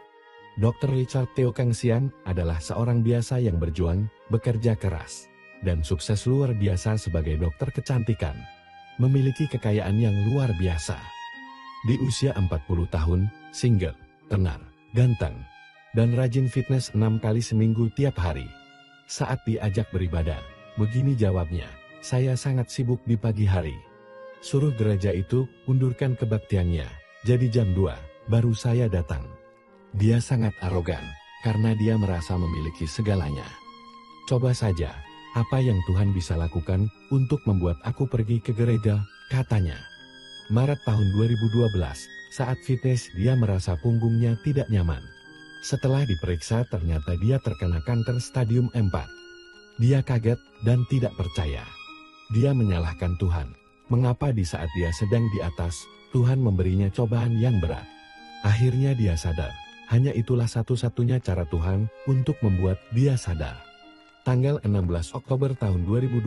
Dr. Richard Theo Kang Sian adalah seorang biasa yang berjuang, bekerja keras, dan sukses luar biasa sebagai dokter kecantikan. Memiliki kekayaan yang luar biasa. Di usia 40 tahun, single, tenar, ganteng, dan rajin fitness 6 kali seminggu tiap hari. Saat diajak beribadah, begini jawabnya, saya sangat sibuk di pagi hari. Suruh gereja itu undurkan kebaktiannya, jadi jam 2, baru saya datang. Dia sangat arogan, karena dia merasa memiliki segalanya. Coba saja, apa yang Tuhan bisa lakukan untuk membuat aku pergi ke gereja, katanya. Maret tahun 2012, saat fitness dia merasa punggungnya tidak nyaman. Setelah diperiksa ternyata dia terkena kanker stadium 4. Dia kaget dan tidak percaya. Dia menyalahkan Tuhan. Mengapa di saat dia sedang di atas, Tuhan memberinya cobaan yang berat. Akhirnya dia sadar, hanya itulah satu-satunya cara Tuhan untuk membuat dia sadar. Tanggal 16 Oktober tahun 2012,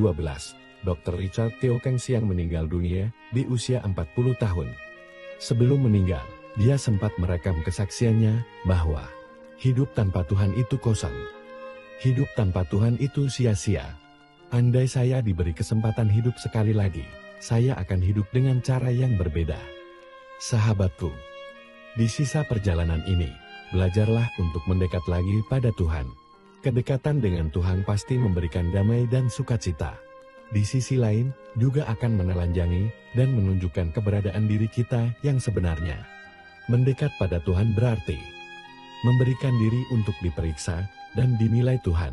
Dr. Richard Theo Kang Sian meninggal dunia di usia 40 tahun. Sebelum meninggal, dia sempat merekam kesaksiannya bahwa hidup tanpa Tuhan itu kosong. Hidup tanpa Tuhan itu sia-sia. Andai saya diberi kesempatan hidup sekali lagi, saya akan hidup dengan cara yang berbeda. Sahabatku, di sisa perjalanan ini, belajarlah untuk mendekat lagi pada Tuhan. Kedekatan dengan Tuhan pasti memberikan damai dan sukacita. Di sisi lain, juga akan menelanjangi dan menunjukkan keberadaan diri kita yang sebenarnya. Mendekat pada Tuhan berarti memberikan diri untuk diperiksa dan dinilai Tuhan.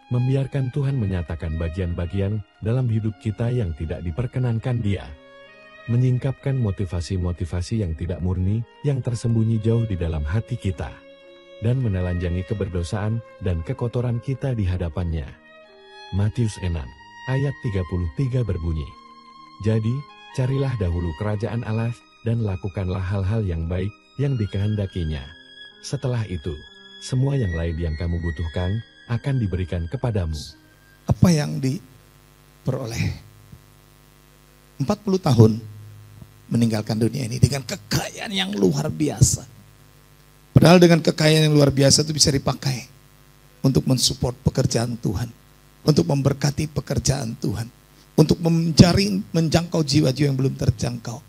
Membiarkan Tuhan menyatakan bagian-bagian dalam hidup kita yang tidak diperkenankan Dia. Menyingkapkan motivasi-motivasi yang tidak murni, yang tersembunyi jauh di dalam hati kita. Dan menelanjangi keberdosaan dan kekotoran kita di hadapannya. Matius 6, ayat 33 berbunyi, jadi, carilah dahulu kerajaan Allah dan lakukanlah hal-hal yang baik yang dikehendakinya. Setelah itu, semua yang lain yang kamu butuhkan akan diberikan kepadamu. Apa yang diperoleh? 40 tahun meninggalkan dunia ini dengan kekayaan yang luar biasa. Padahal dengan kekayaan yang luar biasa itu bisa dipakai untuk mensupport pekerjaan Tuhan, untuk memberkati pekerjaan Tuhan, untuk menjangkau jiwa-jiwa yang belum terjangkau.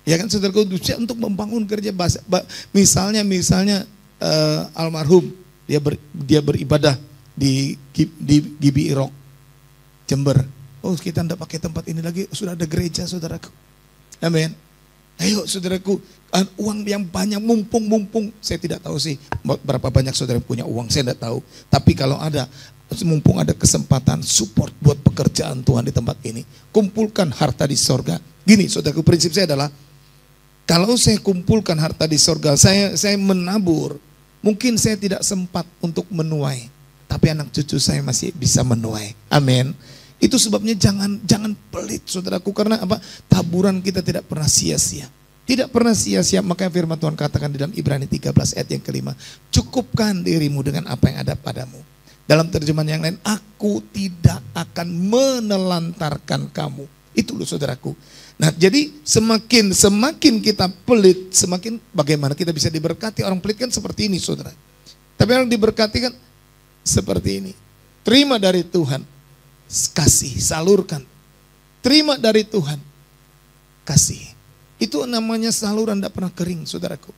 Ya kan saudaraku, untuk membangun gereja, misalnya almarhum dia beribadah di GBI Rock Jember. Oh, kita tidak pakai tempat ini lagi, sudah ada gereja saudaraku. Amin. Ayo saudaraku, uang yang banyak, mumpung. Saya tidak tahu sih berapa banyak saudara yang punya uang, saya tidak tahu. Tapi kalau ada, mumpung ada kesempatan, support buat pekerjaan Tuhan di tempat ini. Kumpulkan harta di sorga. Gini saudaraku, prinsip saya adalah, kalau saya kumpulkan harta di sorga, saya menabur. Mungkin saya tidak sempat untuk menuai, tapi anak cucu saya masih bisa menuai. Amin. Itu sebabnya jangan pelit saudaraku, karena apa? Taburan kita tidak pernah sia-sia. Tidak pernah sia-sia, makanya firman Tuhan katakan di dalam Ibrani 13 ayat yang kelima, cukupkan dirimu dengan apa yang ada padamu. Dalam terjemahan yang lain, aku tidak akan menelantarkan kamu. Itu loh saudaraku. Nah jadi semakin kita pelit, semakin bagaimana kita bisa diberkati. Orang pelit kan seperti ini saudara. Tapi orang diberkati kan seperti ini. Terima dari Tuhan, kasih, salurkan. Terima dari Tuhan, kasih. Itu namanya saluran tidak pernah kering saudaraku.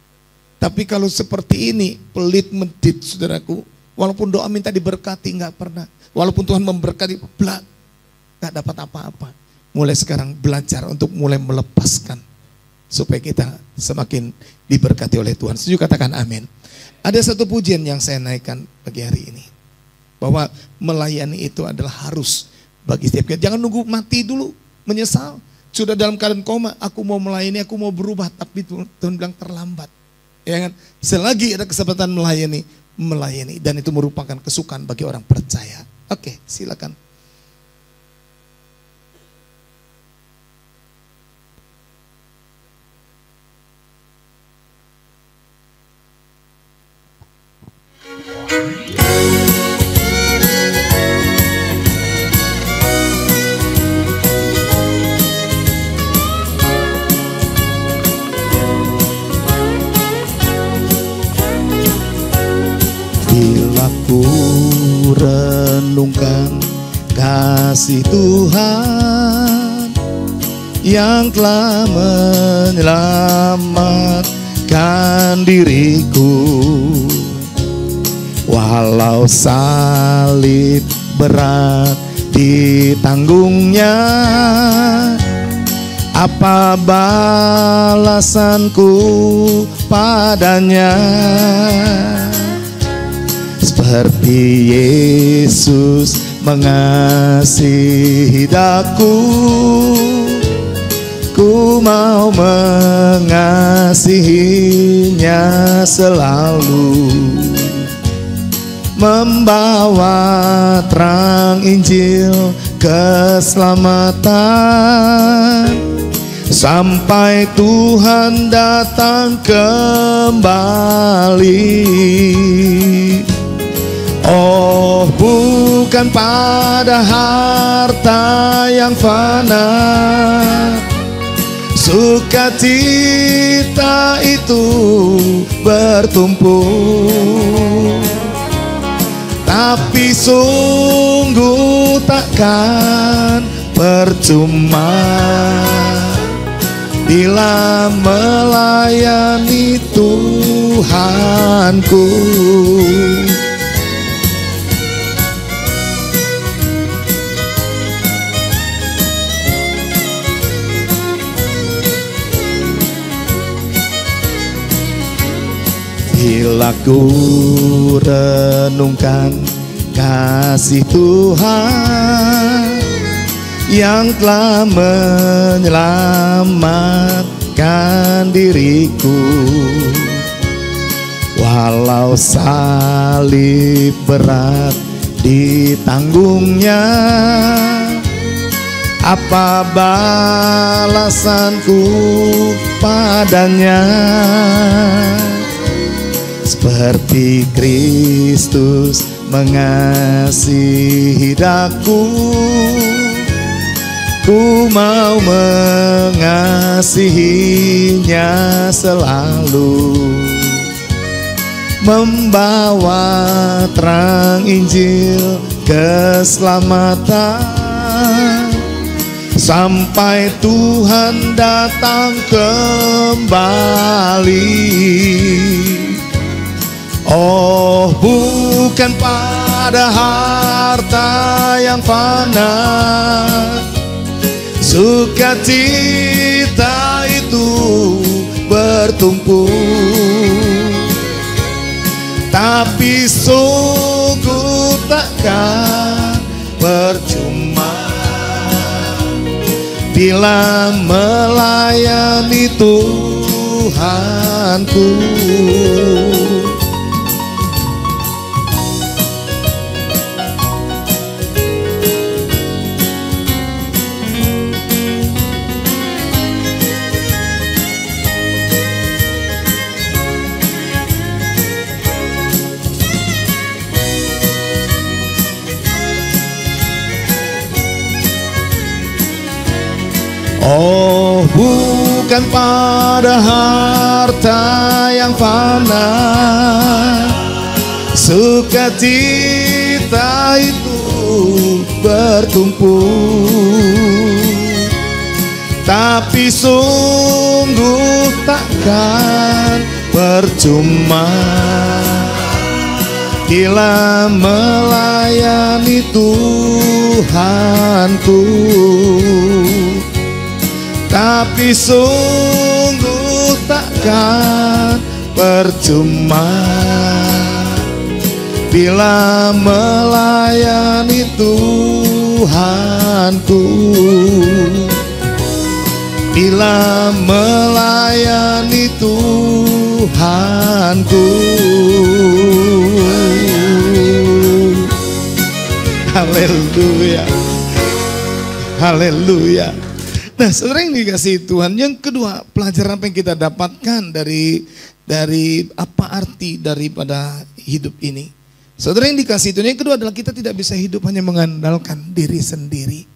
Tapi kalau seperti ini, pelit medit saudaraku, walaupun doa minta diberkati nggak pernah. Walaupun Tuhan memberkati, nggak dapat apa-apa. Mulai sekarang belajar untuk mulai melepaskan supaya kita semakin diberkati oleh Tuhan. Setuju katakan amin. Ada satu pujian yang saya naikkan pagi hari ini, bahwa melayani itu adalah harus bagi setiap kita. Jangan nunggu mati dulu menyesal. Sudah dalam keadaan koma, aku mau melayani, aku mau berubah, tapi Tuhan bilang terlambat. Ya kan? Selagi ada kesempatan melayani, dan itu merupakan kesukaan bagi orang percaya. Oke, silakan. Bila ku renungkan kasih Tuhan yang telah menyelamatkan diriku, walau salib berat ditanggungnya, apa balasanku padanya? Seperti Yesus mengasihi daku, ku mau mengasihinya selalu, membawa terang Injil keselamatan sampai Tuhan datang kembali. Oh, bukan pada harta yang fana sukacita itu bertumpuk, tapi sungguh takkan percuma bila melayani Tuhanku. Bila ku renungkan kasih Tuhan yang telah menyelamatkan diriku, walau salib berat ditanggungnya, apa balasanku padanya? Seperti Kristus mengasihi daku, ku mau mengasihinya selalu, membawa terang Injil keselamatan sampai Tuhan datang kembali. Oh, bukan pada harta yang fana sukacita itu bertumpuk, tapi sungguh takkan percuma bila melayani Tuhanku. Oh, bukan pada harta yang fana, sukacita itu bertumpuk, tapi sungguh takkan percuma bila melayani Tuhanku. Tapi sungguh takkan percuma bila melayani Tuhanku. Bila melayani Tuhanku. Haleluya. Haleluya. Nah, saudara yang dikasihi Tuhan, yang kedua, pelajaran apa yang kita dapatkan dari apa arti daripada hidup ini. Saudara yang dikasihi Tuhan, yang kedua adalah kita tidak bisa hidup hanya mengandalkan diri sendiri.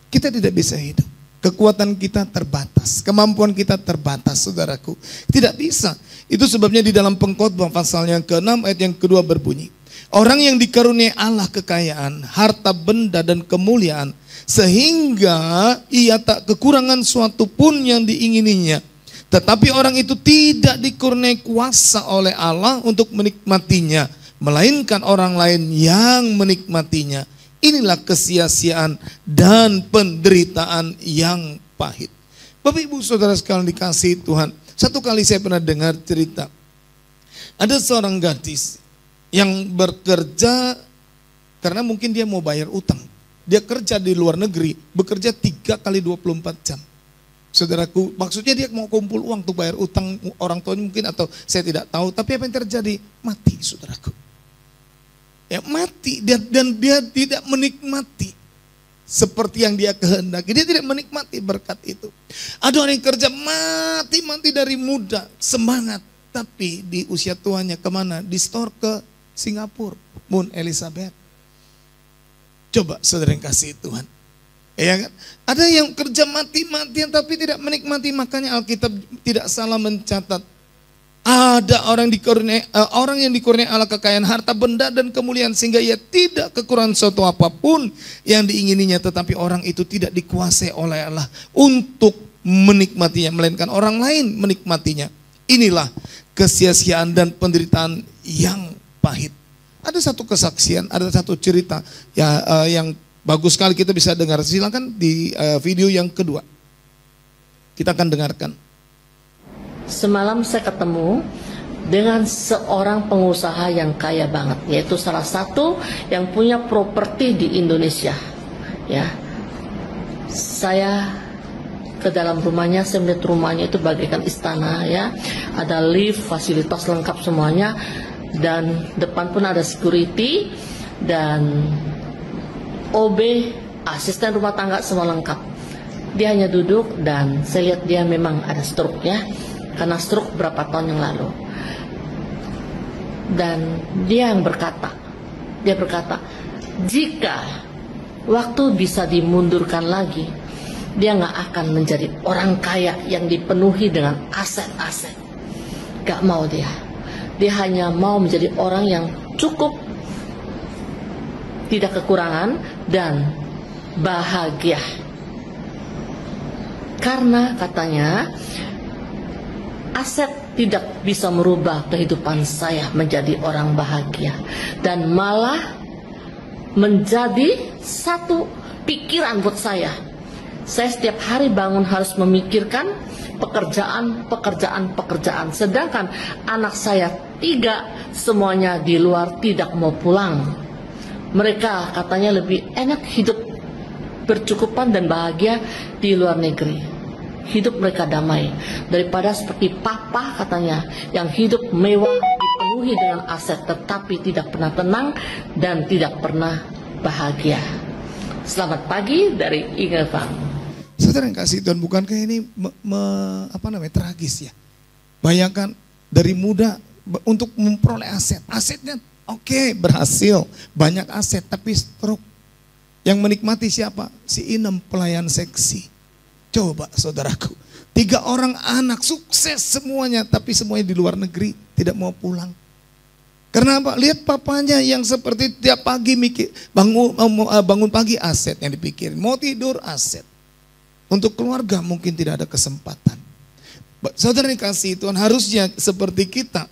Kita tidak bisa hidup. Kekuatan kita terbatas, kemampuan kita terbatas, saudaraku. Tidak bisa. Itu sebabnya di dalam Pengkhotbah pasal yang ke-6 ayat yang kedua berbunyi, orang yang dikaruniai Allah kekayaan, harta benda dan kemuliaan, sehingga ia tak kekurangan suatu pun yang diingininya. Tetapi orang itu tidak dikurniai kuasa oleh Allah untuk menikmatinya, melainkan orang lain yang menikmatinya. Inilah kesia-siaan dan penderitaan yang pahit. Bapak ibu saudara sekalian dikasihi Tuhan, satu kali saya pernah dengar cerita, ada seorang gadis yang bekerja karena mungkin dia mau bayar utang. Dia kerja di luar negeri, bekerja 3 kali 24 jam. Saudaraku, maksudnya dia mau kumpul uang untuk bayar utang orang tuanya mungkin, atau saya tidak tahu. Tapi apa yang terjadi? Mati, saudaraku. Ya, mati, dan dia tidak menikmati seperti yang dia kehendaki. Dia tidak menikmati berkat itu. Ada orang yang kerja mati dari muda, semangat. Tapi di usia tuanya kemana? Di store ke Singapura, Moon Elizabeth. Coba saudara yang kasih Tuhan. Ya kan? Ada yang kerja mati-matian tapi tidak menikmati. Makanya Alkitab tidak salah mencatat, ada orang yang dikurniai Allah kekayaan harta benda dan kemuliaan, sehingga ia tidak kekurangan suatu apapun yang diingininya. Tetapi orang itu tidak dikuasai oleh Allah untuk menikmatinya, melainkan orang lain menikmatinya. Inilah kesia-siaan dan penderitaan yang pahit. Ada satu kesaksian, ada satu cerita ya, yang bagus sekali kita bisa dengar. Silakan di video yang kedua. Kita akan dengarkan. Semalam saya ketemu dengan seorang pengusaha yang kaya banget, yaitu salah satu yang punya properti di Indonesia. Ya, saya ke dalam rumahnya, saya melihat rumahnya itu bagaikan istana, ya, ada lift, fasilitas lengkap semuanya. Dan depan pun ada security dan OB, asisten rumah tangga, semua lengkap. Dia hanya duduk dan saya lihat dia memang ada stroke-nya, karena stroke berapa tahun yang lalu. Dan dia berkata, jika waktu bisa dimundurkan lagi, dia nggak akan menjadi orang kaya yang dipenuhi dengan aset-aset. Gak mau dia. Dia hanya mau menjadi orang yang cukup, tidak kekurangan, dan bahagia. Karena katanya, aset tidak bisa merubah kehidupan saya menjadi orang bahagia. Dan malah menjadi satu pikiran buat saya. Saya setiap hari bangun harus memikirkan pekerjaan. Sedangkan anak saya 3 semuanya di luar tidak mau pulang. Mereka katanya lebih enak hidup bercukupan dan bahagia di luar negeri. Hidup mereka damai daripada seperti papa katanya yang hidup mewah, dipenuhi dengan aset, tetapi tidak pernah tenang dan tidak pernah bahagia. Selamat pagi dari Ingevang. Saudara yang kasih Tuhan, bukankah ini tragis ya? Bayangkan dari muda untuk memperoleh aset, asetnya oke, berhasil, banyak aset, tapi stroke. Yang menikmati siapa? Si Inem, pelayan seksi. Coba saudaraku, 3 orang anak sukses semuanya, tapi semuanya di luar negeri, tidak mau pulang. Karena apa? Lihat papanya yang seperti tiap pagi mikir, bangun pagi aset yang dipikirin, mau tidur aset. Untuk keluarga mungkin tidak ada kesempatan. Saudara dikasih Tuhan, harusnya seperti kita.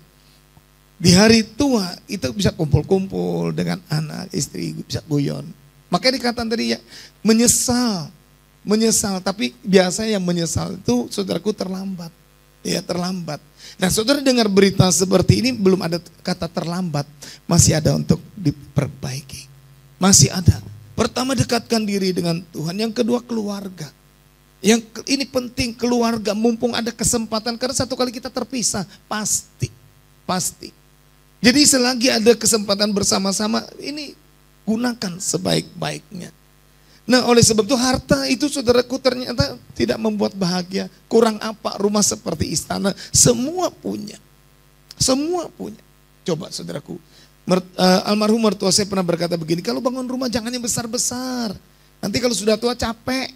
Di hari tua itu bisa kumpul-kumpul dengan anak, istri, bisa guyon. Makanya dikatakan tadi ya, menyesal, tapi biasanya yang menyesal itu saudaraku terlambat. Ya, terlambat. Nah, saudara dengar berita seperti ini, belum ada kata terlambat, masih ada untuk diperbaiki. Masih ada. Pertama, dekatkan diri dengan Tuhan. Yang kedua, keluarga. Yang ini penting, keluarga, mumpung ada kesempatan, karena satu kali kita terpisah, pasti. Jadi selagi ada kesempatan bersama-sama, ini gunakan sebaik-baiknya. Nah, oleh sebab itu harta itu saudaraku ternyata tidak membuat bahagia. Kurang apa, rumah seperti istana, semua punya. Coba saudaraku, almarhum mertua saya pernah berkata begini, kalau bangun rumah jangan yang besar-besar. Nanti kalau sudah tua capek.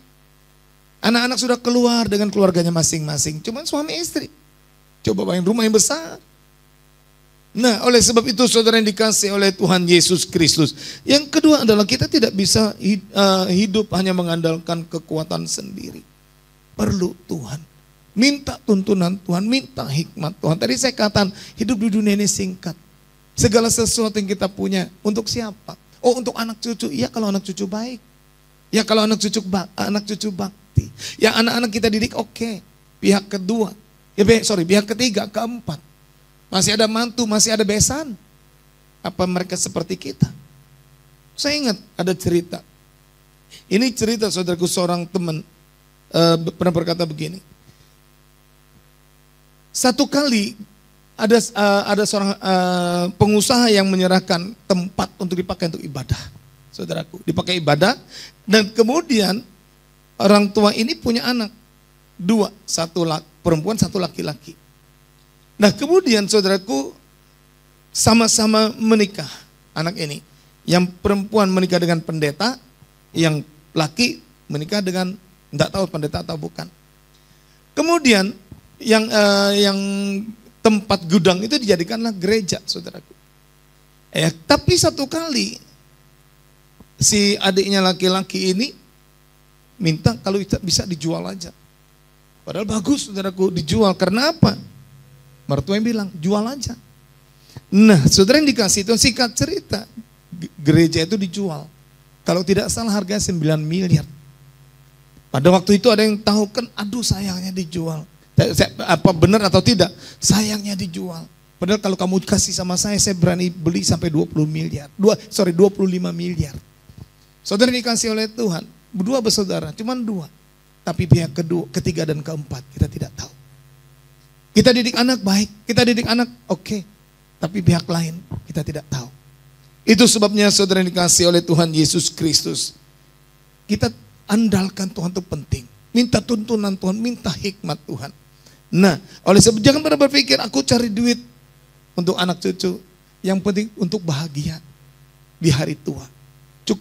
Anak-anak sudah keluar dengan keluarganya masing-masing. Cuman suami istri. Coba bangun rumah yang besar. Nah, oleh sebab itu saudara yang dikasih oleh Tuhan Yesus Kristus. Yang kedua adalah kita tidak bisa hidup hanya mengandalkan kekuatan sendiri. Perlu Tuhan. Minta tuntunan Tuhan, minta hikmat Tuhan. Tadi saya katakan hidup di dunia ini singkat. Segala sesuatu yang kita punya untuk siapa? Oh, untuk anak cucu. Iya, kalau anak cucu baik. Ya, kalau anak cucu bakti. Ya, anak-anak kita didik oke. Pihak kedua. Pihak ketiga, keempat. Masih ada mantu, masih ada besan. Apa mereka seperti kita? Saya ingat ada cerita. Ini cerita saudaraku, seorang teman pernah berkata begini. Satu kali ada seorang pengusaha yang menyerahkan tempat untuk dipakai untuk ibadah. Saudaraku, dipakai ibadah. Dan kemudian orang tua ini punya anak. 2, 1 perempuan, 1 laki-laki. Nah, kemudian saudaraku sama-sama menikah anak ini. Yang perempuan menikah dengan pendeta, yang laki menikah dengan tidak tahu pendeta atau bukan. Kemudian yang tempat gudang itu dijadikanlah gereja, saudaraku. Tapi satu kali si adiknya laki-laki ini minta kalau bisa dijual aja. Padahal bagus, saudaraku, dijual. Karena apa? Mertua yang bilang, jual aja. Nah, saudara yang dikasih itu singkat cerita, gereja itu dijual. Kalau tidak salah harganya 9 miliar. Pada waktu itu ada yang tahu kan, aduh sayangnya dijual. Apa benar atau tidak? Sayangnya dijual. Padahal kalau kamu kasih sama saya berani beli sampai 25 miliar. Saudara dikasih oleh Tuhan, 2 bersaudara, cuman 2. Tapi pihak kedua, ketiga dan keempat kita tidak tahu. Kita didik anak baik, kita didik anak oke. Tapi pihak lain kita tidak tahu. Itu sebabnya saudara yang dikasih oleh Tuhan Yesus Kristus. Kita andalkan Tuhan itu penting. Minta tuntunan Tuhan, minta hikmat Tuhan. Nah, oleh sebab jangan pernah berpikir aku cari duit untuk anak cucu. Yang penting untuk bahagia di hari tua.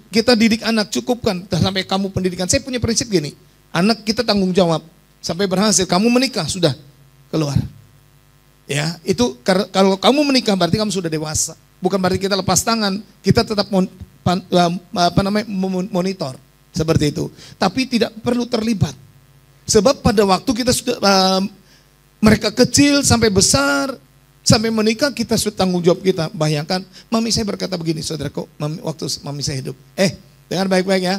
Kita didik anak, cukupkan sampai kamu pendidikan. Saya punya prinsip gini, anak kita tanggung jawab sampai berhasil. Kamu menikah sudah keluar. Ya, itu kalau kamu menikah berarti kamu sudah dewasa. Bukan berarti kita lepas tangan, kita tetap monitor seperti itu. Tapi tidak perlu terlibat. Sebab pada waktu kita sudah mereka kecil sampai besar, sampai menikah, kita sudah tanggung jawab kita. Bayangkan, mami saya berkata begini, saudaraku, waktu mami saya hidup. Dengar baik-baik ya.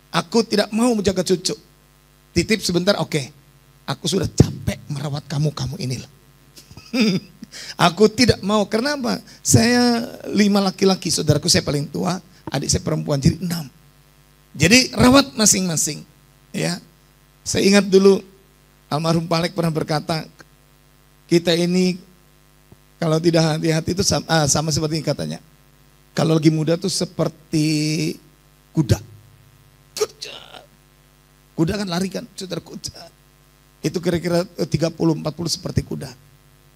Aku tidak mau menjaga cucu. Titip sebentar, oke. Aku sudah capek merawat kamu inilah. Aku tidak mau, karena apa? Saya 5 laki-laki, saudaraku saya paling tua, adik saya perempuan, jadi 6. Jadi rawat masing-masing. Ya, saya ingat dulu almarhum Palek pernah berkata, kita ini kalau tidak hati-hati itu sama seperti katanya. Kalau lagi muda tuh seperti kuda. Kuda kan lari kan, saudara, kuda. Itu kira-kira 30-40 seperti kuda.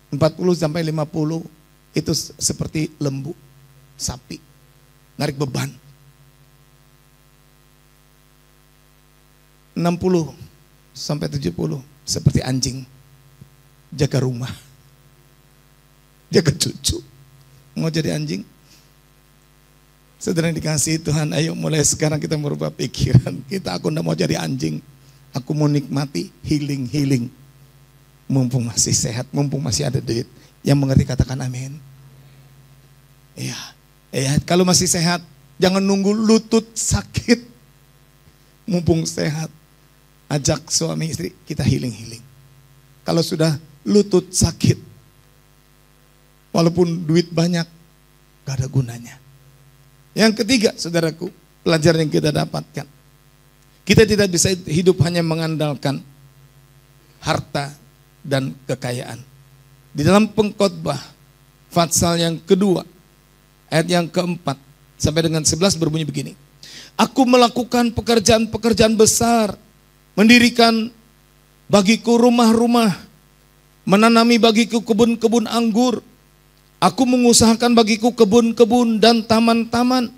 40 sampai 50 itu seperti lembu, sapi, narik beban. 60 sampai 70 seperti anjing. Jaga rumah. Jaga cucu. Mau jadi anjing? Saudara yang dikasihi Tuhan, ayo mulai sekarang kita merubah pikiran. Aku enggak mau jadi anjing. Aku mau nikmati healing. Mumpung masih sehat, mumpung masih ada duit. Yang mengerti katakan amin. Iya, kalau masih sehat, jangan nunggu lutut sakit. Mumpung sehat, ajak suami istri kita healing. Kalau sudah lutut sakit, walaupun duit banyak, gak ada gunanya. Yang ketiga, saudaraku, pelajaran yang kita dapatkan. Kita tidak bisa hidup hanya mengandalkan harta dan kekayaan. Di dalam Pengkhotbah, pasal yang kedua, ayat yang keempat, sampai dengan 11 berbunyi begini. Aku melakukan pekerjaan-pekerjaan besar, mendirikan bagiku rumah-rumah, menanami bagiku kebun-kebun anggur. Aku mengusahakan bagiku kebun-kebun dan taman-taman,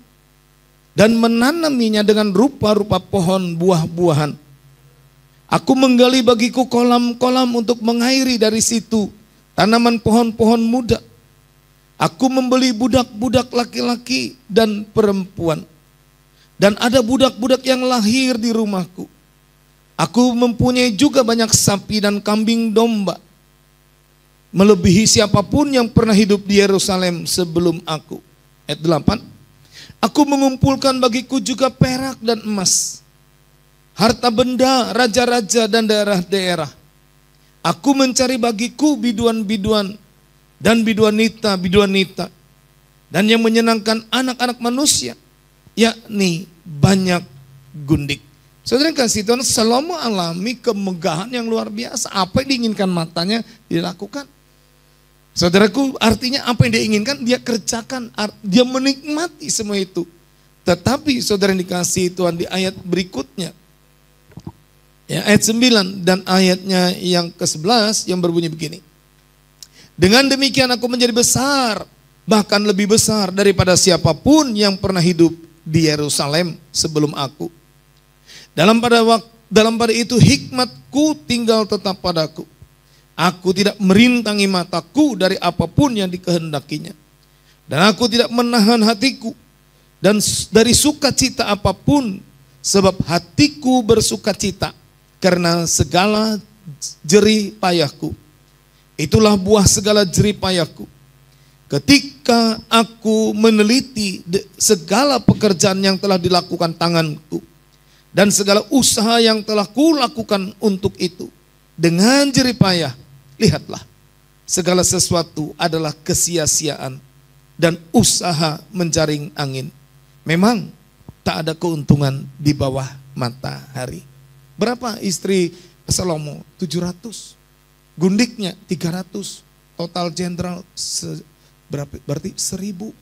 dan menanaminya dengan rupa-rupa pohon buah-buahan. Aku menggali bagiku kolam-kolam untuk mengairi dari situ tanaman pohon-pohon muda. Aku membeli budak-budak laki-laki dan perempuan, dan ada budak-budak yang lahir di rumahku. Aku mempunyai juga banyak sapi dan kambing domba, melebihi siapapun yang pernah hidup di Yerusalem sebelum aku. Ayat 8. Aku mengumpulkan bagiku juga perak dan emas, harta benda raja-raja dan daerah-daerah. Aku mencari bagiku biduan-biduan dan biduanita, dan yang menyenangkan anak-anak manusia, yakni banyak gundik. Saudara yang kasih Tuhan, Salomo alami kemegahan yang luar biasa. Apa yang diinginkan matanya dilakukan. Saudaraku, artinya apa yang dia inginkan dia kerjakan, dia menikmati semua itu. Tetapi saudara yang dikasihi Tuhan, di ayat berikutnya, ya, ayat 9 dan ayatnya yang ke-11 yang berbunyi begini. Dengan demikian aku menjadi besar, bahkan lebih besar daripada siapapun yang pernah hidup di Yerusalem sebelum aku. Dalam pada itu hikmatku tinggal tetap padaku. Aku tidak merintangi mataku dari apapun yang dikehendakinya. Dan aku tidak menahan hatiku dan dari sukacita apapun, sebab hatiku bersukacita karena segala jerih payahku. Itulah buah segala jerih payahku. Ketika aku meneliti segala pekerjaan yang telah dilakukan tanganku dan segala usaha yang telah kulakukan untuk itu dengan jerih payah, lihatlah, segala sesuatu adalah kesia-siaan dan usaha menjaring angin. Memang tak ada keuntungan di bawah matahari. Berapa istri Salomo? 700. Gundiknya 300. Total jenderal berapa? Berarti 1000.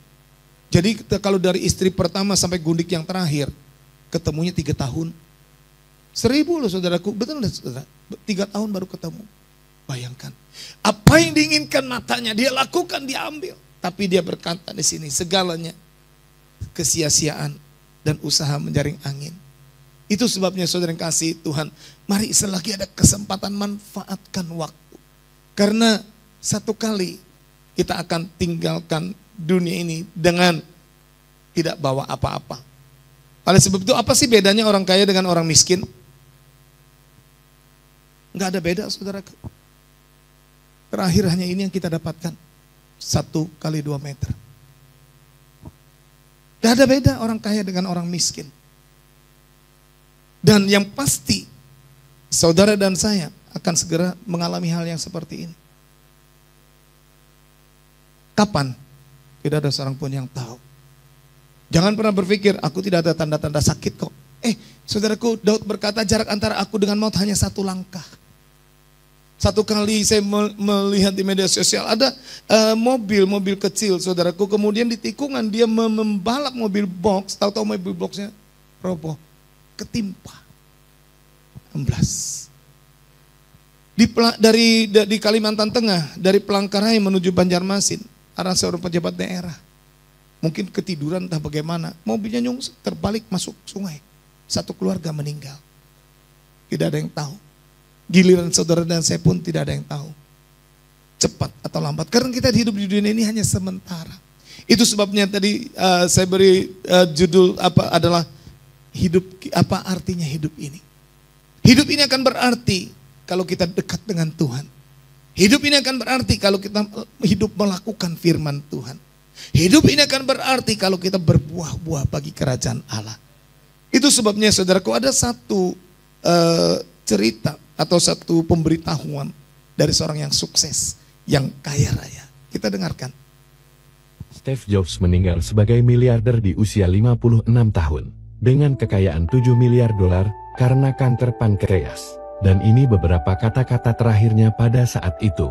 Jadi kalau dari istri pertama sampai gundik yang terakhir, ketemunya 3 tahun. 1000 loh saudaraku, betul loh saudara. 3 tahun baru ketemu. Bayangkan, apa yang diinginkan matanya dia lakukan, dia ambil. Tapi dia berkata di sini, segalanya kesia-siaan dan usaha menjaring angin. Itu sebabnya saudara yang kasih Tuhan, mari selagi ada kesempatan manfaatkan waktu. Karena satu kali kita akan tinggalkan dunia ini dengan tidak bawa apa-apa. Oleh sebab itu, apa sih bedanya orang kaya dengan orang miskin? Enggak ada beda saudaraku. Terakhir hanya ini yang kita dapatkan, 1 kali 2 meter. Tidak ada beda orang kaya dengan orang miskin. Dan yang pasti, saudara dan saya akan segera mengalami hal yang seperti ini. Kapan? Tidak ada seorang pun yang tahu. Jangan pernah berpikir, aku tidak ada tanda-tanda sakit kok. Saudaraku, Daud berkata, jarak antara aku dengan maut hanya 1 langkah. Satu kali saya melihat di media sosial ada mobil kecil saudaraku, kemudian di tikungan dia membalap mobil box, tahu-tahu mobil boxnya roboh, ketimpa, amblas. Di Kalimantan Tengah, dari Palangkaraya menuju Banjarmasin, arah seorang pejabat daerah, mungkin ketiduran entah bagaimana, mobilnya nyungsep terbalik masuk sungai, 1 keluarga meninggal, tidak ada yang tahu. Giliran saudara dan saya pun tidak ada yang tahu. Cepat atau lambat. Karena kita hidup di dunia ini hanya sementara. Itu sebabnya tadi saya beri judul adalah hidup, apa artinya hidup ini. Hidup ini akan berarti kalau kita dekat dengan Tuhan. Hidup ini akan berarti kalau kita hidup melakukan firman Tuhan. Hidup ini akan berarti kalau kita berbuah-buah bagi kerajaan Allah. Itu sebabnya saudaraku ada satu cerita atau satu pemberitahuan dari seorang yang sukses, yang kaya raya. Kita dengarkan. Steve Jobs meninggal sebagai miliarder di usia 56 tahun dengan kekayaan 7 miliar dolar karena kanker pankreas. Dan ini beberapa kata-kata terakhirnya pada saat itu.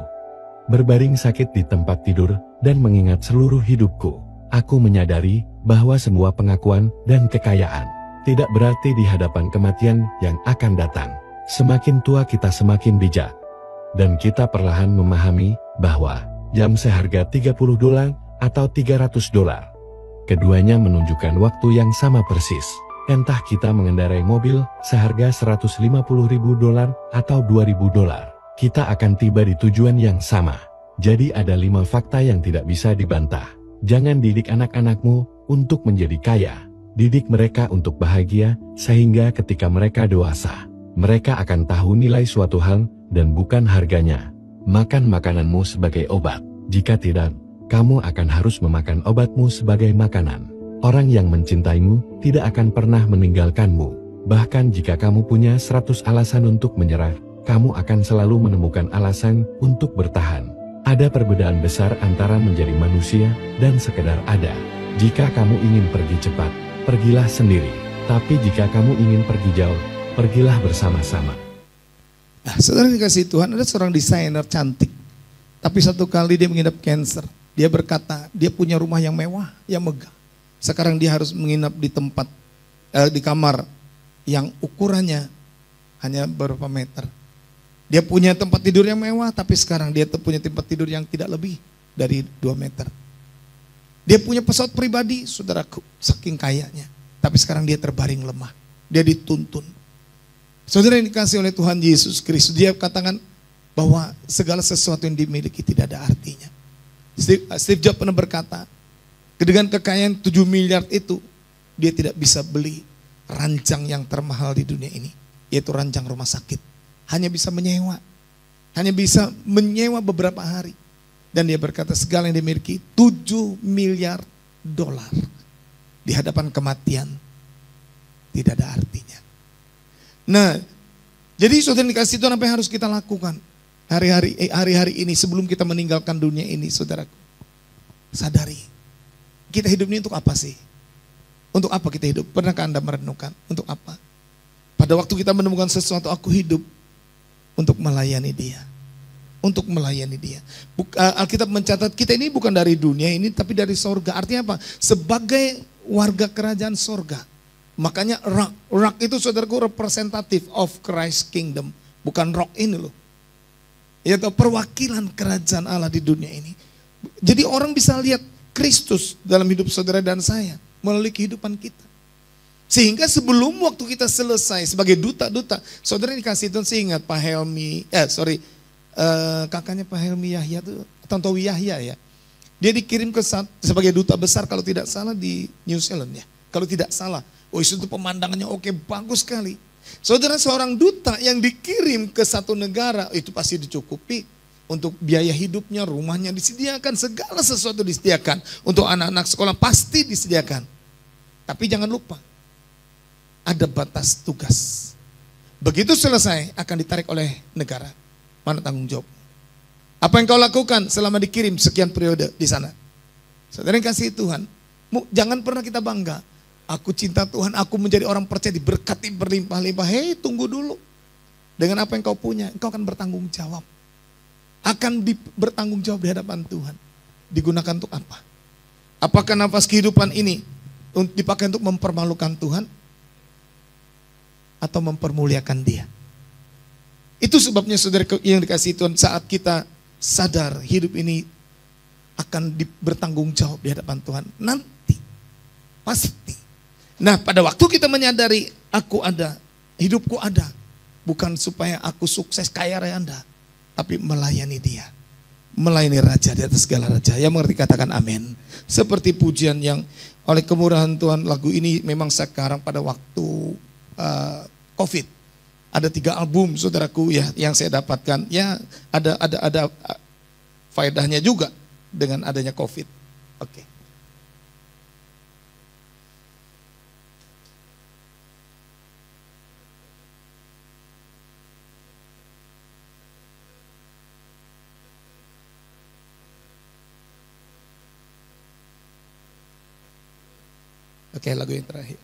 Berbaring sakit di tempat tidur dan mengingat seluruh hidupku, aku menyadari bahwa semua pengakuan dan kekayaan tidak berarti di hadapan kematian yang akan datang. Semakin tua kita semakin bijak. Dan kita perlahan memahami bahwa jam seharga 30 dolar atau 300 dolar. Keduanya menunjukkan waktu yang sama persis. Entah kita mengendarai mobil seharga 150.000 dolar atau 2.000 dolar, kita akan tiba di tujuan yang sama. Jadi ada 5 fakta yang tidak bisa dibantah. Jangan didik anak-anakmu untuk menjadi kaya. Didik mereka untuk bahagia, sehingga ketika mereka dewasa, mereka akan tahu nilai suatu hal dan bukan harganya. Makan makananmu sebagai obat. Jika tidak, kamu akan harus memakan obatmu sebagai makanan. Orang yang mencintaimu tidak akan pernah meninggalkanmu. Bahkan jika kamu punya 100 alasan untuk menyerah, kamu akan selalu menemukan alasan untuk bertahan. Ada perbedaan besar antara menjadi manusia dan sekedar ada. Jika kamu ingin pergi cepat, pergilah sendiri. Tapi jika kamu ingin pergi jauh, pergilah bersama-sama. Nah, saudara dikasih Tuhan, ada seorang desainer cantik. Tapi satu kali dia mengidap kanker. Dia berkata, dia punya rumah yang mewah, yang megah. Sekarang dia harus menginap di tempat, di kamar yang ukurannya hanya beberapa meter. Dia punya tempat tidur yang mewah, tapi sekarang dia punya tempat tidur yang tidak lebih dari 2 meter. Dia punya pesawat pribadi, saudaraku, saking kayanya. Tapi sekarang dia terbaring lemah, dia dituntun. Saudara yang dikasih oleh Tuhan Yesus Kristus, dia katakan bahwa segala sesuatu yang dimiliki tidak ada artinya. Steve Jobs pernah berkata, dengan kekayaan 7 miliar itu, dia tidak bisa beli ranjang yang termahal di dunia ini, yaitu ranjang rumah sakit. Hanya bisa menyewa, hanya bisa menyewa beberapa hari. Dan dia berkata segala yang dimiliki 7 miliar dolar di hadapan kematian tidak ada artinya. Nah, jadi saudara dikasih Tuhan, apa yang harus kita lakukan hari-hari ini sebelum kita meninggalkan dunia ini, saudaraku? Sadari, kita hidup ini untuk apa sih? Untuk apa kita hidup? Pernahkah Anda merenungkan? Untuk apa? Pada waktu kita menemukan sesuatu, aku hidup untuk melayani Dia. Untuk melayani Dia. Alkitab mencatat kita ini bukan dari dunia ini, tapi dari sorga. Artinya apa? Sebagai warga kerajaan sorga. Makanya rock itu saudaraku representatif of Christ kingdom. Bukan rock ini loh. Yaitu perwakilan kerajaan Allah di dunia ini. Jadi orang bisa lihat Kristus dalam hidup saudara dan saya melalui kehidupan kita. Sehingga sebelum waktu kita selesai sebagai duta-duta, saudara dikasih Tuhan, saya ingat Pak Helmi, kakaknya Pak Helmi Yahya itu, Tontowi Yahya ya. Dia dikirim sebagai duta besar kalau tidak salah di New Zealand ya. Kalau tidak salah, itu pemandangannya oke, bagus sekali. Saudara, seorang duta yang dikirim ke satu negara itu pasti dicukupi. Untuk biaya hidupnya, rumahnya disediakan, segala sesuatu disediakan. Untuk anak-anak sekolah pasti disediakan. Tapi jangan lupa, ada batas tugas. Begitu selesai akan ditarik oleh negara. Mana tanggung jawab? Apa yang kau lakukan selama dikirim sekian periode di sana? Saudara yang kasih Tuhan, jangan pernah kita bangga. Aku cinta Tuhan, aku menjadi orang percaya, diberkati berlimpah-limpah. Hei, tunggu dulu. Dengan apa yang kau punya, engkau akan bertanggung jawab. Akan bertanggung jawab di hadapan Tuhan. Digunakan untuk apa? Apakah nafas kehidupan ini dipakai untuk mempermalukan Tuhan? Atau mempermuliakan Dia? Itu sebabnya saudara yang dikasih Tuhan, saat kita sadar hidup ini akan bertanggung jawab di hadapan Tuhan. Nanti, pasti. Nah, pada waktu kita menyadari aku ada, hidupku ada, Bukan supaya aku sukses kaya raya, enggak, tapi melayani Dia. Melayani Raja di atas segala raja. Yang mengerti katakan amin. Seperti pujian yang oleh kemurahan Tuhan, lagu ini memang sekarang pada waktu COVID. Ada 3 album saudaraku ya yang saya dapatkan. Ya ada faedahnya juga dengan adanya COVID. Oke. Oke, lagu yang terakhir.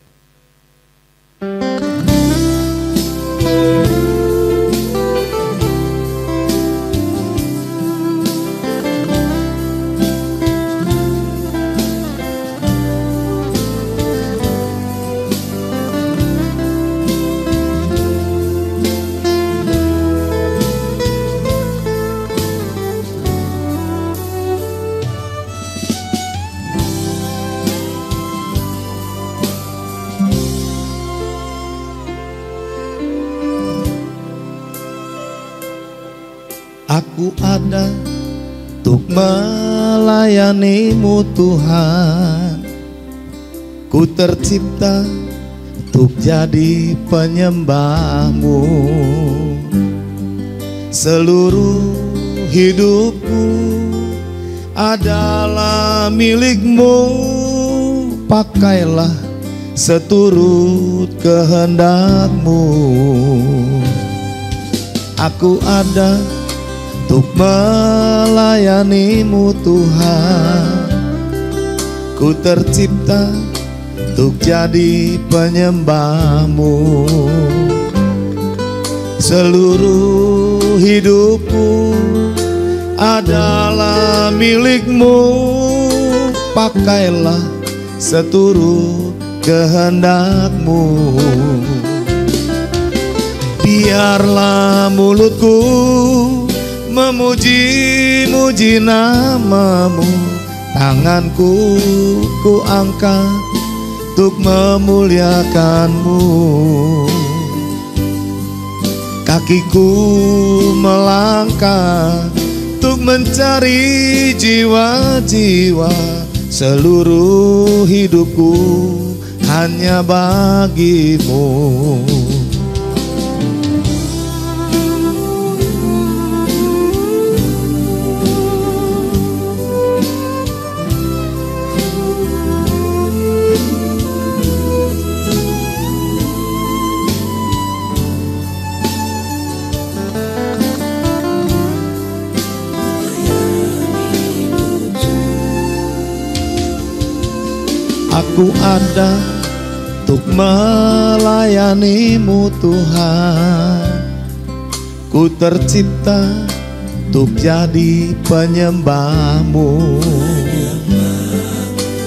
Aku ada untuk melayani-Mu Tuhan. Ku tercipta untuk jadi penyembah-Mu. Seluruh hidupku adalah milik-Mu. Pakailah seturut kehendak-Mu. Aku ada untuk melayani-Mu Tuhan. Ku tercipta untuk jadi penyembah-Mu. Seluruh hidupku adalah milik-Mu. Pakailah seturut kehendak-Mu. Biarlah mulutku memuji-muji nama-Mu, tanganku ku angkat untuk memuliakan-Mu. Kakiku melangkah untuk mencari jiwa-jiwa. Seluruh hidupku hanya bagi-Mu. Aku ada untuk melayani-Mu Tuhan. Ku tercipta untuk jadi penyembah-Mu.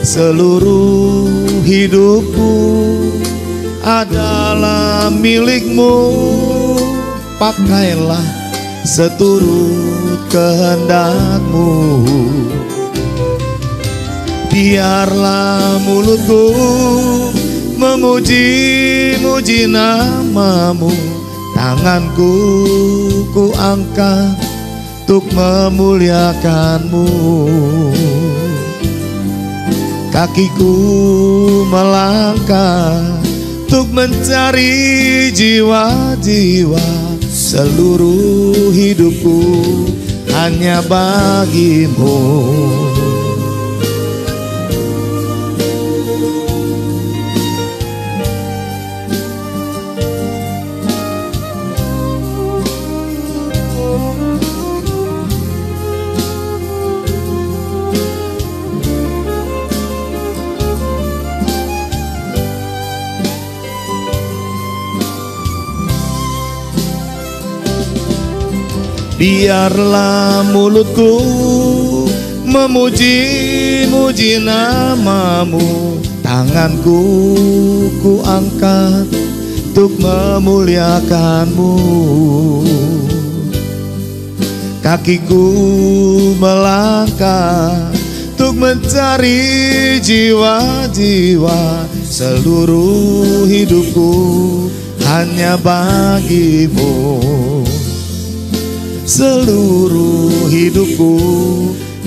Seluruh hidupku adalah milik-Mu. Pakailah seturut kehendak-Mu. Biarlah mulutku memuji-muji nama-Mu, tanganku ku angkat untuk memuliakan-Mu. Kakiku melangkah untuk mencari jiwa-jiwa. Seluruh hidupku hanya bagi-Mu. Biarlah mulutku memuji-muji nama-Mu, tanganku ku angkat untuk memuliakan-Mu. Kakiku melangkah untuk mencari jiwa-jiwa. Seluruh hidupku hanya bagimu. Seluruh hidupku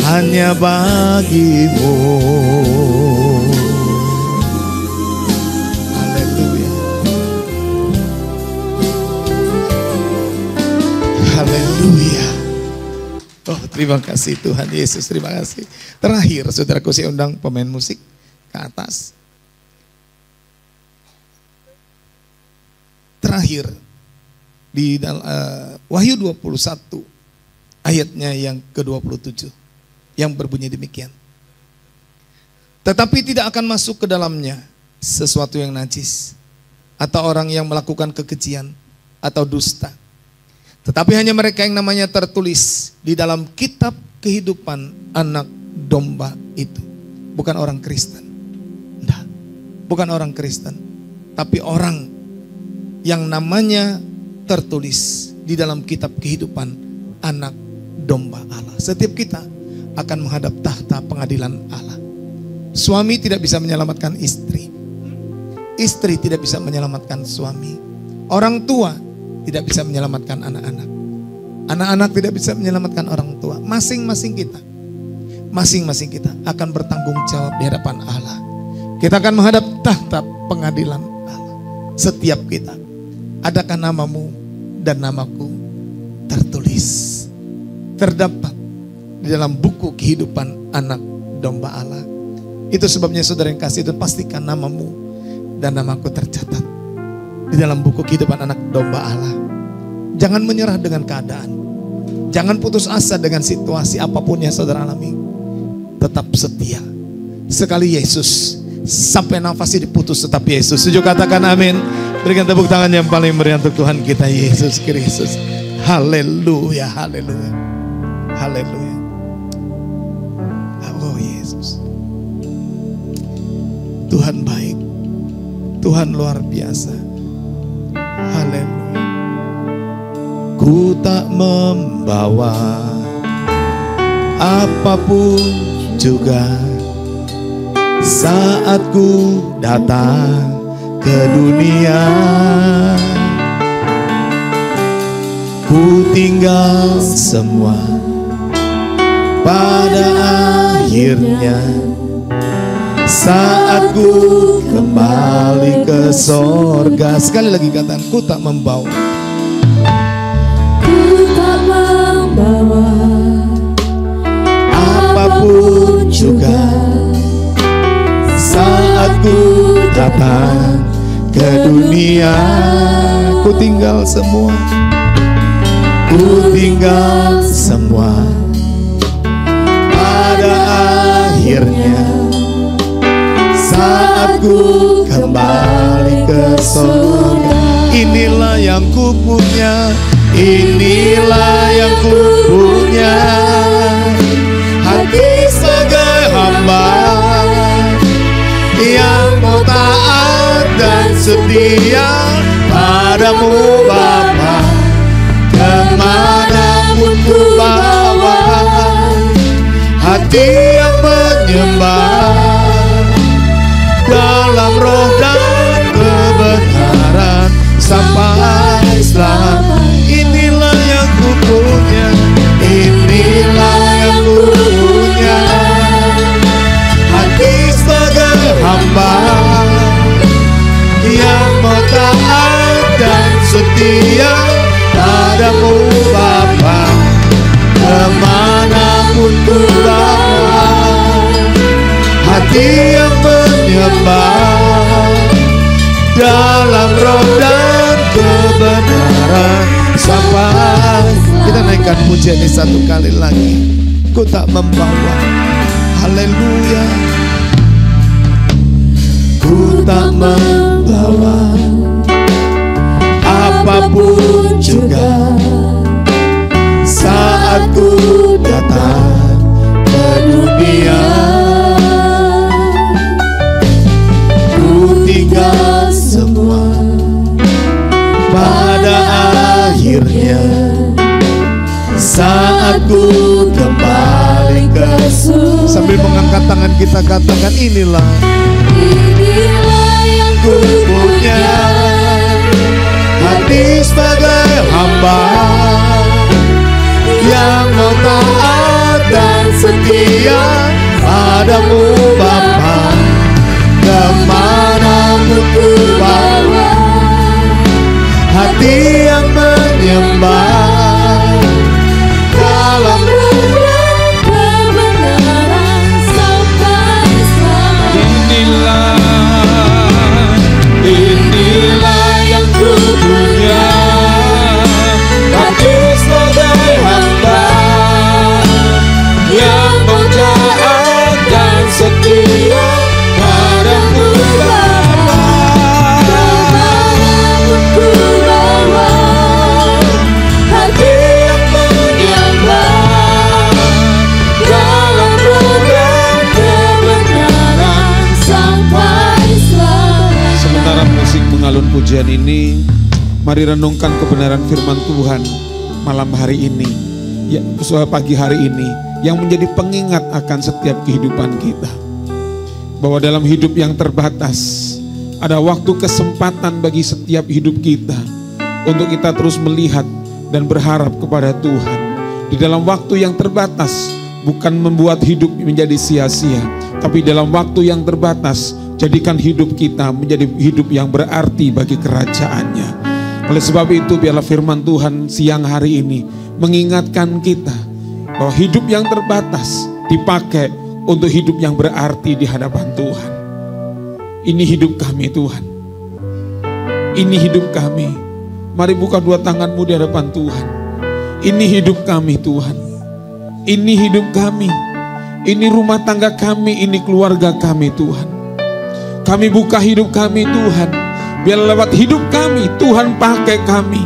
hanya bagimu. Haleluya. Haleluya. Oh, terima kasih Tuhan Yesus, terima kasih. Terakhir, saudaraku, saya undang pemain musik ke atas. Terakhir di Wahyu 21 ayatnya yang ke-27 yang berbunyi demikian. Tetapi tidak akan masuk ke dalamnya sesuatu yang najis atau orang yang melakukan kekejian atau dusta. Tetapi hanya mereka yang namanya tertulis di dalam kitab kehidupan anak domba itu. Bukan orang Kristen. Nah, bukan orang Kristen, tapi orang yang namanya tertulis di dalam kitab kehidupan anak domba Allah. Setiap kita akan menghadap tahta pengadilan Allah. Suami tidak bisa menyelamatkan istri. Istri tidak bisa menyelamatkan suami. Orang tua tidak bisa menyelamatkan anak-anak. Anak-anak tidak bisa menyelamatkan orang tua. Masing-masing kita akan bertanggung jawab di hadapan Allah. Kita akan menghadap tahta pengadilan Allah. Setiap kita. Adakah namamu dan namaku tertulis, terdapat di dalam buku kehidupan anak domba Allah? Itu sebabnya saudara yang kasih itu, pastikan namamu dan namaku tercatat di dalam buku kehidupan anak domba Allah. Jangan menyerah dengan keadaan. Jangan putus asa dengan situasi apapun yang saudara alami. Tetap setia. Sekali Yesus, sampai nafasnya diputus tetap Yesus. Setuju katakan amin. Berikan tepuk tangan yang paling meriah untuk Tuhan kita Yesus Kristus. Haleluya, haleluya, haleluya. Oh Yesus, Tuhan baik, Tuhan luar biasa. Haleluya. Ku tak membawa apapun juga saat ku datang ke dunia. Ku tinggal semua pada akhirnya saat ku kembali ke sorga. Sekali lagi katakan, ku tak membawa. Ku tak membawa apapun juga saat ku datang ke dunia. Ku tinggal semua, ku tinggal semua pada akhirnya saat ku kembali ke surga. Inilah yang ku punya, inilah yang ku punya, hati sebagai hamba yang mau taat dan setia padamu Bapa. Kemanapun ku bawa, hati yang menyembah dalam roh dan kebenaran sampai selamat. Inilah yang ku punya, inilah yang ku punya, hati sebagai hamba yang mau taat dan setia padamu Bapa. Kemanapun ku bawa, hati yang menyembah dalam roh dan kebenaran sampai. Kita naikkan pujian ini satu kali lagi. Ku tak membawa, haleluya. Ku tak membawa apapun juga saat ku datang ke dunia. Ku tinggal semua pada akhirnya saat ku kembali ke surga. Sambil mengangkat tangan kita katakan, inilah yang ku punya, setia padamu Bapa, kemanapun ku bawa, hati yang menyembah dalam kebenaran sampai selamanya. Inilah yang ku punya, tapi sebagai hamba yang mau taat dan setia padamu Bapa, Kemanapun ku bawa, hati yang menyembah dalam program kebenaran sampai selamanya. Sementara musik mengalun pujian ini, mari renungkan kebenaran firman Tuhan malam hari ini, ya, pagi hari ini, yang menjadi pengingat akan setiap kehidupan kita. Bahwa dalam hidup yang terbatas, ada waktu kesempatan bagi setiap hidup kita untuk kita terus melihat dan berharap kepada Tuhan. Di dalam waktu yang terbatas, bukan membuat hidup menjadi sia-sia, tapi dalam waktu yang terbatas, jadikan hidup kita menjadi hidup yang berarti bagi kerajaannya. Oleh sebab itu, biarlah firman Tuhan siang hari ini mengingatkan kita bahwa hidup yang terbatas dipakai untuk hidup yang berarti di hadapan Tuhan. Ini hidup kami Tuhan. Ini hidup kami. Mari buka dua tanganmu di hadapan Tuhan. Ini hidup kami Tuhan. Ini hidup kami. Ini rumah tangga kami, ini keluarga kami Tuhan. Kami buka hidup kami Tuhan. Biar lewat hidup kami Tuhan pakai kami,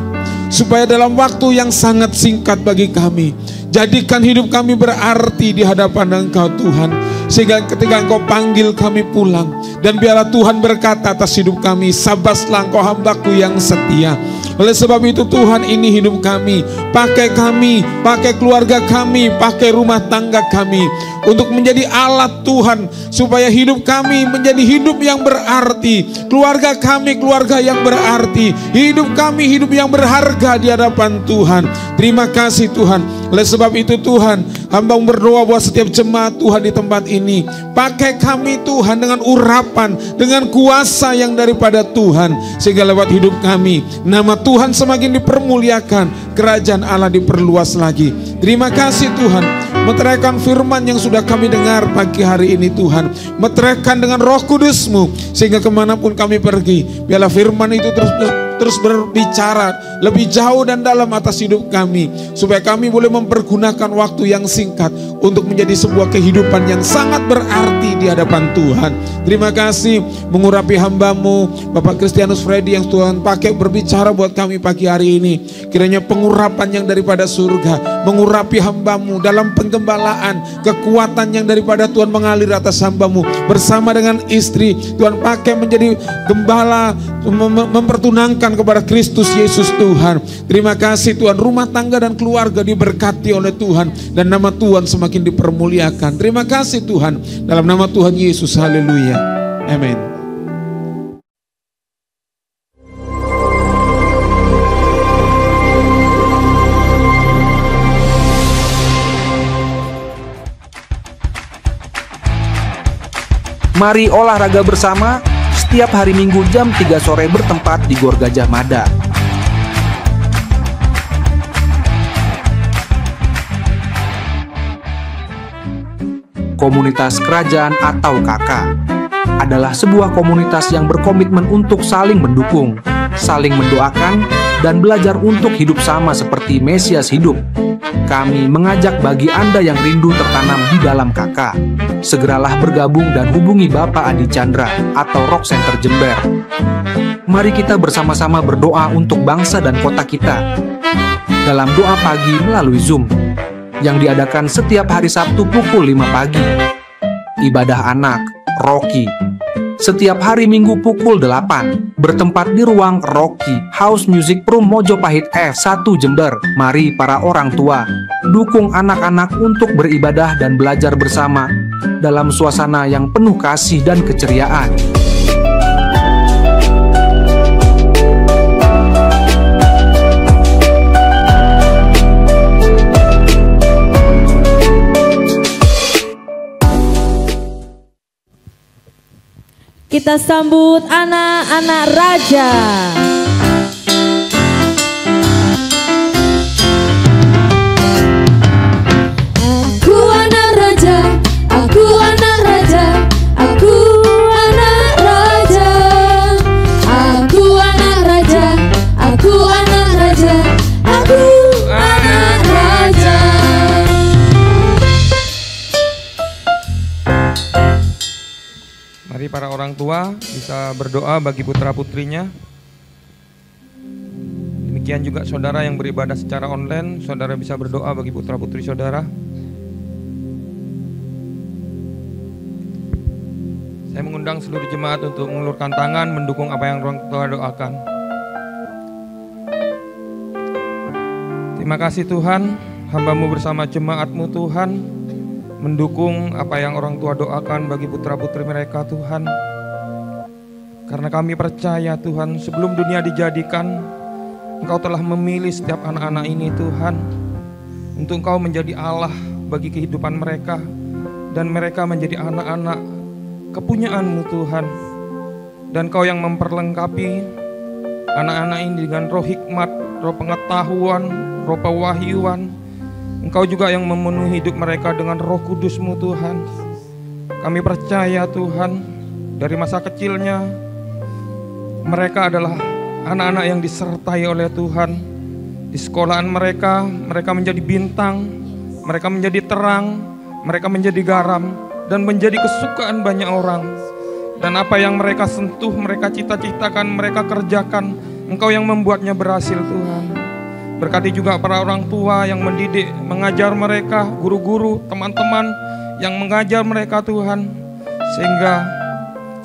supaya dalam waktu yang sangat singkat bagi kami, jadikan hidup kami berarti di hadapan Engkau Tuhan. Sehingga ketika Engkau panggil kami pulang, dan biarlah Tuhan berkata atas hidup kami, sabaslah Engkau hambaku yang setia. Oleh sebab itu Tuhan, ini hidup kami, pakai keluarga kami, pakai rumah tangga kami, untuk menjadi alat Tuhan, supaya hidup kami menjadi hidup yang berarti, keluarga kami keluarga yang berarti, hidup kami hidup yang berharga di hadapan Tuhan. Terima kasih Tuhan. Oleh sebab itu Tuhan, hamba berdoa buat setiap jemaat Tuhan di tempat ini, pakai kami Tuhan dengan urapan, dengan kuasa yang daripada Tuhan, sehingga lewat hidup kami nama Tuhan semakin dipermuliakan, kerajaan Allah diperluas lagi. Terima kasih Tuhan, meteraikan firman yang sudah kami dengar pagi hari ini Tuhan, meteraikan dengan Roh Kudus-Mu, sehingga kemanapun kami pergi, biarlah firman itu terus berbicara lebih jauh dan dalam atas hidup kami, supaya kami boleh mempergunakan waktu yang singkat untuk menjadi sebuah kehidupan yang sangat berarti di hadapan Tuhan. Terima kasih mengurapi hamba-Mu Bapak Kristianus Freddy yang Tuhan pakai berbicara buat kami pagi hari ini. Kiranya pengurapan yang daripada surga mengurapi hamba-Mu dalam penggembalaan, kekuatan yang daripada Tuhan mengalir atas hamba-Mu bersama dengan istri. Tuhan pakai menjadi gembala, mempertunangkan kepada Kristus Yesus Tuhan. Terima kasih Tuhan, rumah tangga dan keluarga diberkati oleh Tuhan, dan nama Tuhan semakin dipermuliakan. Terima kasih Tuhan, dalam nama Tuhan Yesus, haleluya, amin. Mari olahraga bersama setiap hari Minggu jam 3 sore bertempat di Gor Gajah Mada. Komunitas Kerajaan atau KK adalah sebuah komunitas yang berkomitmen untuk saling mendukung, saling mendoakan, dan belajar untuk hidup sama seperti Mesias hidup. Kami mengajak bagi Anda yang rindu tertanam di dalam KK, segeralah bergabung dan hubungi Bapak Adi Chandra atau Rock Center Jember. Mari kita bersama-sama berdoa untuk bangsa dan kota kita dalam doa pagi melalui Zoom yang diadakan setiap hari Sabtu pukul 5 pagi. Ibadah anak, Rocky, setiap hari Minggu pukul 8, bertempat di ruang Rocky House Music Room Mojopahit F1 Jember. Mari para orang tua, dukung anak-anak untuk beribadah dan belajar bersama dalam suasana yang penuh kasih dan keceriaan. kita sambut anak-anak raja. Aku anak raja, aku anak raja, aku anak raja, aku anak raja, aku anak raja, aku anak raja. Mari para orang tua bisa berdoa bagi putra-putrinya. Demikian juga saudara yang beribadah secara online, saudara bisa berdoa bagi putra-putri saudara. Saya mengundang seluruh jemaat untuk mengulurkan tangan mendukung apa yang orang tua doakan. Terima kasih Tuhan, hamba-Mu bersama jemaat-Mu Tuhan, mendukung apa yang orang tua doakan bagi putra-putri mereka Tuhan. Karena kami percaya Tuhan, sebelum dunia dijadikan, Engkau telah memilih setiap anak-anak ini Tuhan, untuk Engkau menjadi Allah bagi kehidupan mereka, dan mereka menjadi anak-anak kepunyaan-Mu Tuhan. Dan Engkau yang memperlengkapi anak-anak ini dengan roh hikmat, roh pengetahuan, roh pewahyuan. Engkau juga yang memenuhi hidup mereka dengan Roh Kudus-Mu Tuhan. Kami percaya Tuhan, dari masa kecilnya mereka adalah anak-anak yang disertai oleh Tuhan. Di sekolahan mereka, mereka menjadi bintang, mereka menjadi terang, mereka menjadi garam, dan menjadi kesukaan banyak orang. Dan apa yang mereka sentuh, mereka cita-citakan, mereka kerjakan, Engkau yang membuatnya berhasil Tuhan. Berkati juga para orang tua yang mendidik, mengajar mereka, guru-guru, teman-teman yang mengajar mereka Tuhan, sehingga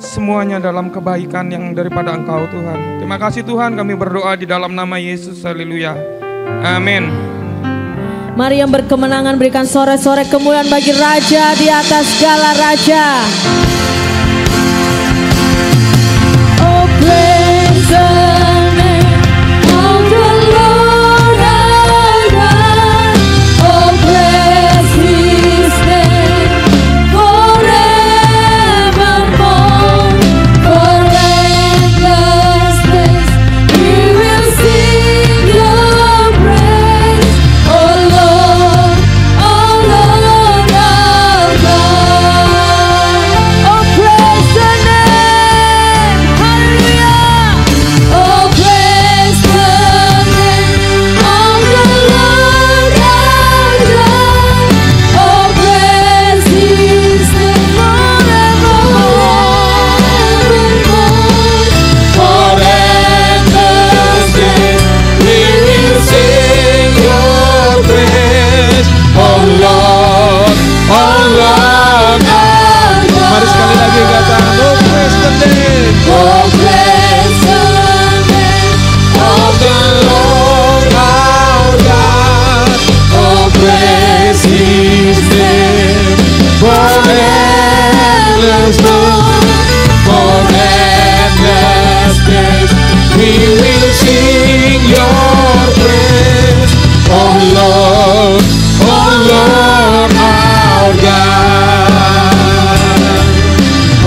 semuanya dalam kebaikan yang daripada Engkau Tuhan. Terima kasih Tuhan, kami berdoa di dalam nama Yesus, haleluya, amin. Mari yang berkemenangan berikan sorak-sorai kemuliaan bagi Raja di atas segala raja. Oh praise the name of the Lord our God. Oh praise His name forevermore. For endless days we will sing Your praise. Oh Lord our God. Oh praise the name, hallelujah. Oh praise the name of the Lord our God. Oh praise His name forevermore. For endless days we will sing Your praise. Oh Lord our God. Mari sekali lagi katakan, oh praise the name. Oh praise the name of the Lord our God. Oh praise His name for endless days. For endless days we will sing Your praise. Oh Lord our God.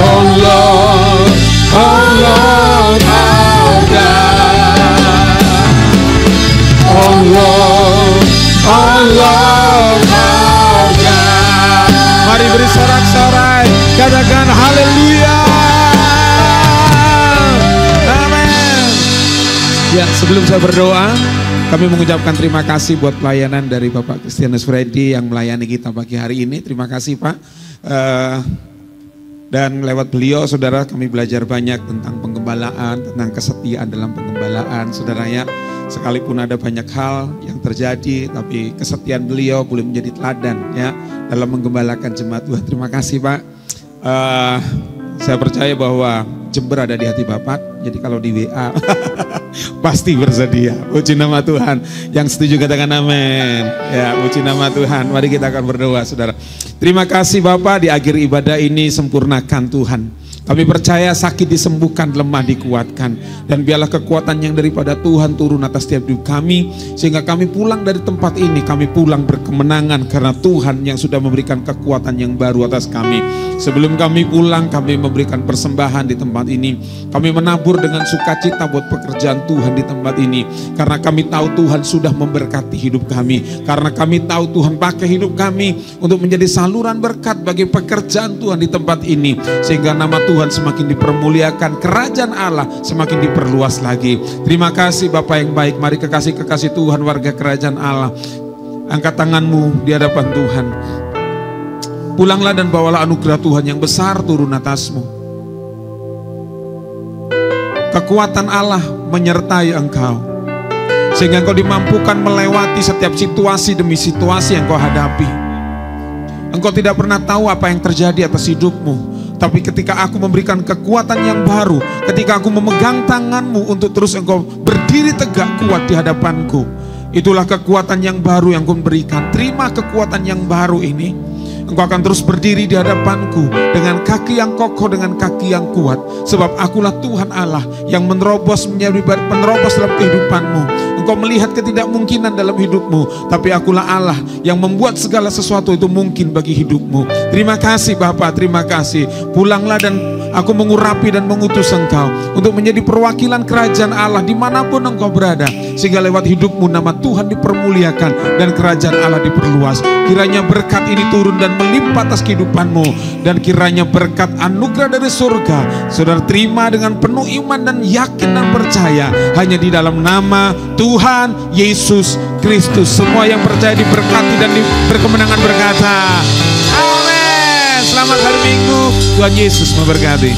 Oh Lord our God. Oh Lord our God. Mari beri sorak-sorai, katakan haleluya. Amin. Ya, sebelum saya berdoa, kami mengucapkan terima kasih buat pelayanan dari Bapak Kristianus Freddy yang melayani kita pagi hari ini. Terima kasih Pak. Dan lewat beliau, saudara, kami belajar banyak tentang penggembalaan, tentang kesetiaan dalam penggembalaan. Saudara ya, sekalipun ada banyak hal yang terjadi, tapi kesetiaan beliau boleh menjadi teladan ya dalam menggembalakan jemaat Tuhan. Terima kasih Pak. Saya percaya bahwa Jember ada di hati Bapak, jadi kalau di WA pasti bersedia. Puji nama Tuhan. Yang setuju katakan amin. Ya, puji nama Tuhan. Mari kita akan berdoa, saudara. Terima kasih Bapak, di akhir ibadah ini sempurnakan Tuhan Kami percaya sakit disembuhkan, lemah dikuatkan. Dan biarlah kekuatan yang daripada Tuhan turun atas setiap hidup kami, sehingga kami pulang dari tempat ini, kami pulang berkemenangan karena Tuhan yang sudah memberikan kekuatan yang baru atas kami. Sebelum kami pulang, kami memberikan persembahan di tempat ini. Kami menabur dengan sukacita buat pekerjaan Tuhan di tempat ini, karena kami tahu Tuhan sudah memberkati hidup kami, karena kami tahu Tuhan pakai hidup kami untuk menjadi saluran berkat bagi pekerjaan Tuhan di tempat ini, sehingga nama Tuhan semakin dipermuliakan, kerajaan Allah semakin diperluas lagi. Terima kasih Bapak yang baik. Mari kekasih-kekasih Tuhan, warga kerajaan Allah, angkat tanganmu di hadapan Tuhan. Pulanglah dan bawalah anugerah Tuhan yang besar turun atasmu. Kekuatan Allah menyertai engkau, sehingga engkau dimampukan melewati setiap situasi demi situasi yang kau hadapi. Engkau tidak pernah tahu apa yang terjadi atas hidupmu, tapi ketika aku memberikan kekuatan yang baru, ketika aku memegang tanganmu untuk terus engkau berdiri tegak kuat di hadapanku, itulah kekuatan yang baru yang aku berikan. Terima kekuatan yang baru ini. Engkau akan terus berdiri di hadapanku dengan kaki yang kokoh, dengan kaki yang kuat. Sebab akulah Tuhan Allah yang menerobos dalam kehidupanmu. Engkau melihat ketidakmungkinan dalam hidupmu, tapi akulah Allah yang membuat segala sesuatu itu mungkin bagi hidupmu. Terima kasih Bapak, terima kasih. Pulanglah dan aku mengurapi dan mengutus engkau untuk menjadi perwakilan kerajaan Allah dimanapun engkau berada, sehingga lewat hidupmu nama Tuhan dipermuliakan dan kerajaan Allah diperluas. Kiranya berkat ini turun dan melimpah atas kehidupanmu, dan kiranya berkat anugerah dari surga saudara terima dengan penuh iman dan yakin dan percaya hanya di dalam nama Tuhan Yesus Kristus. Semua yang percaya diberkati dan berkemenangan berkata amin. Selamat hari Minggu, Tuhan Yesus memberkati.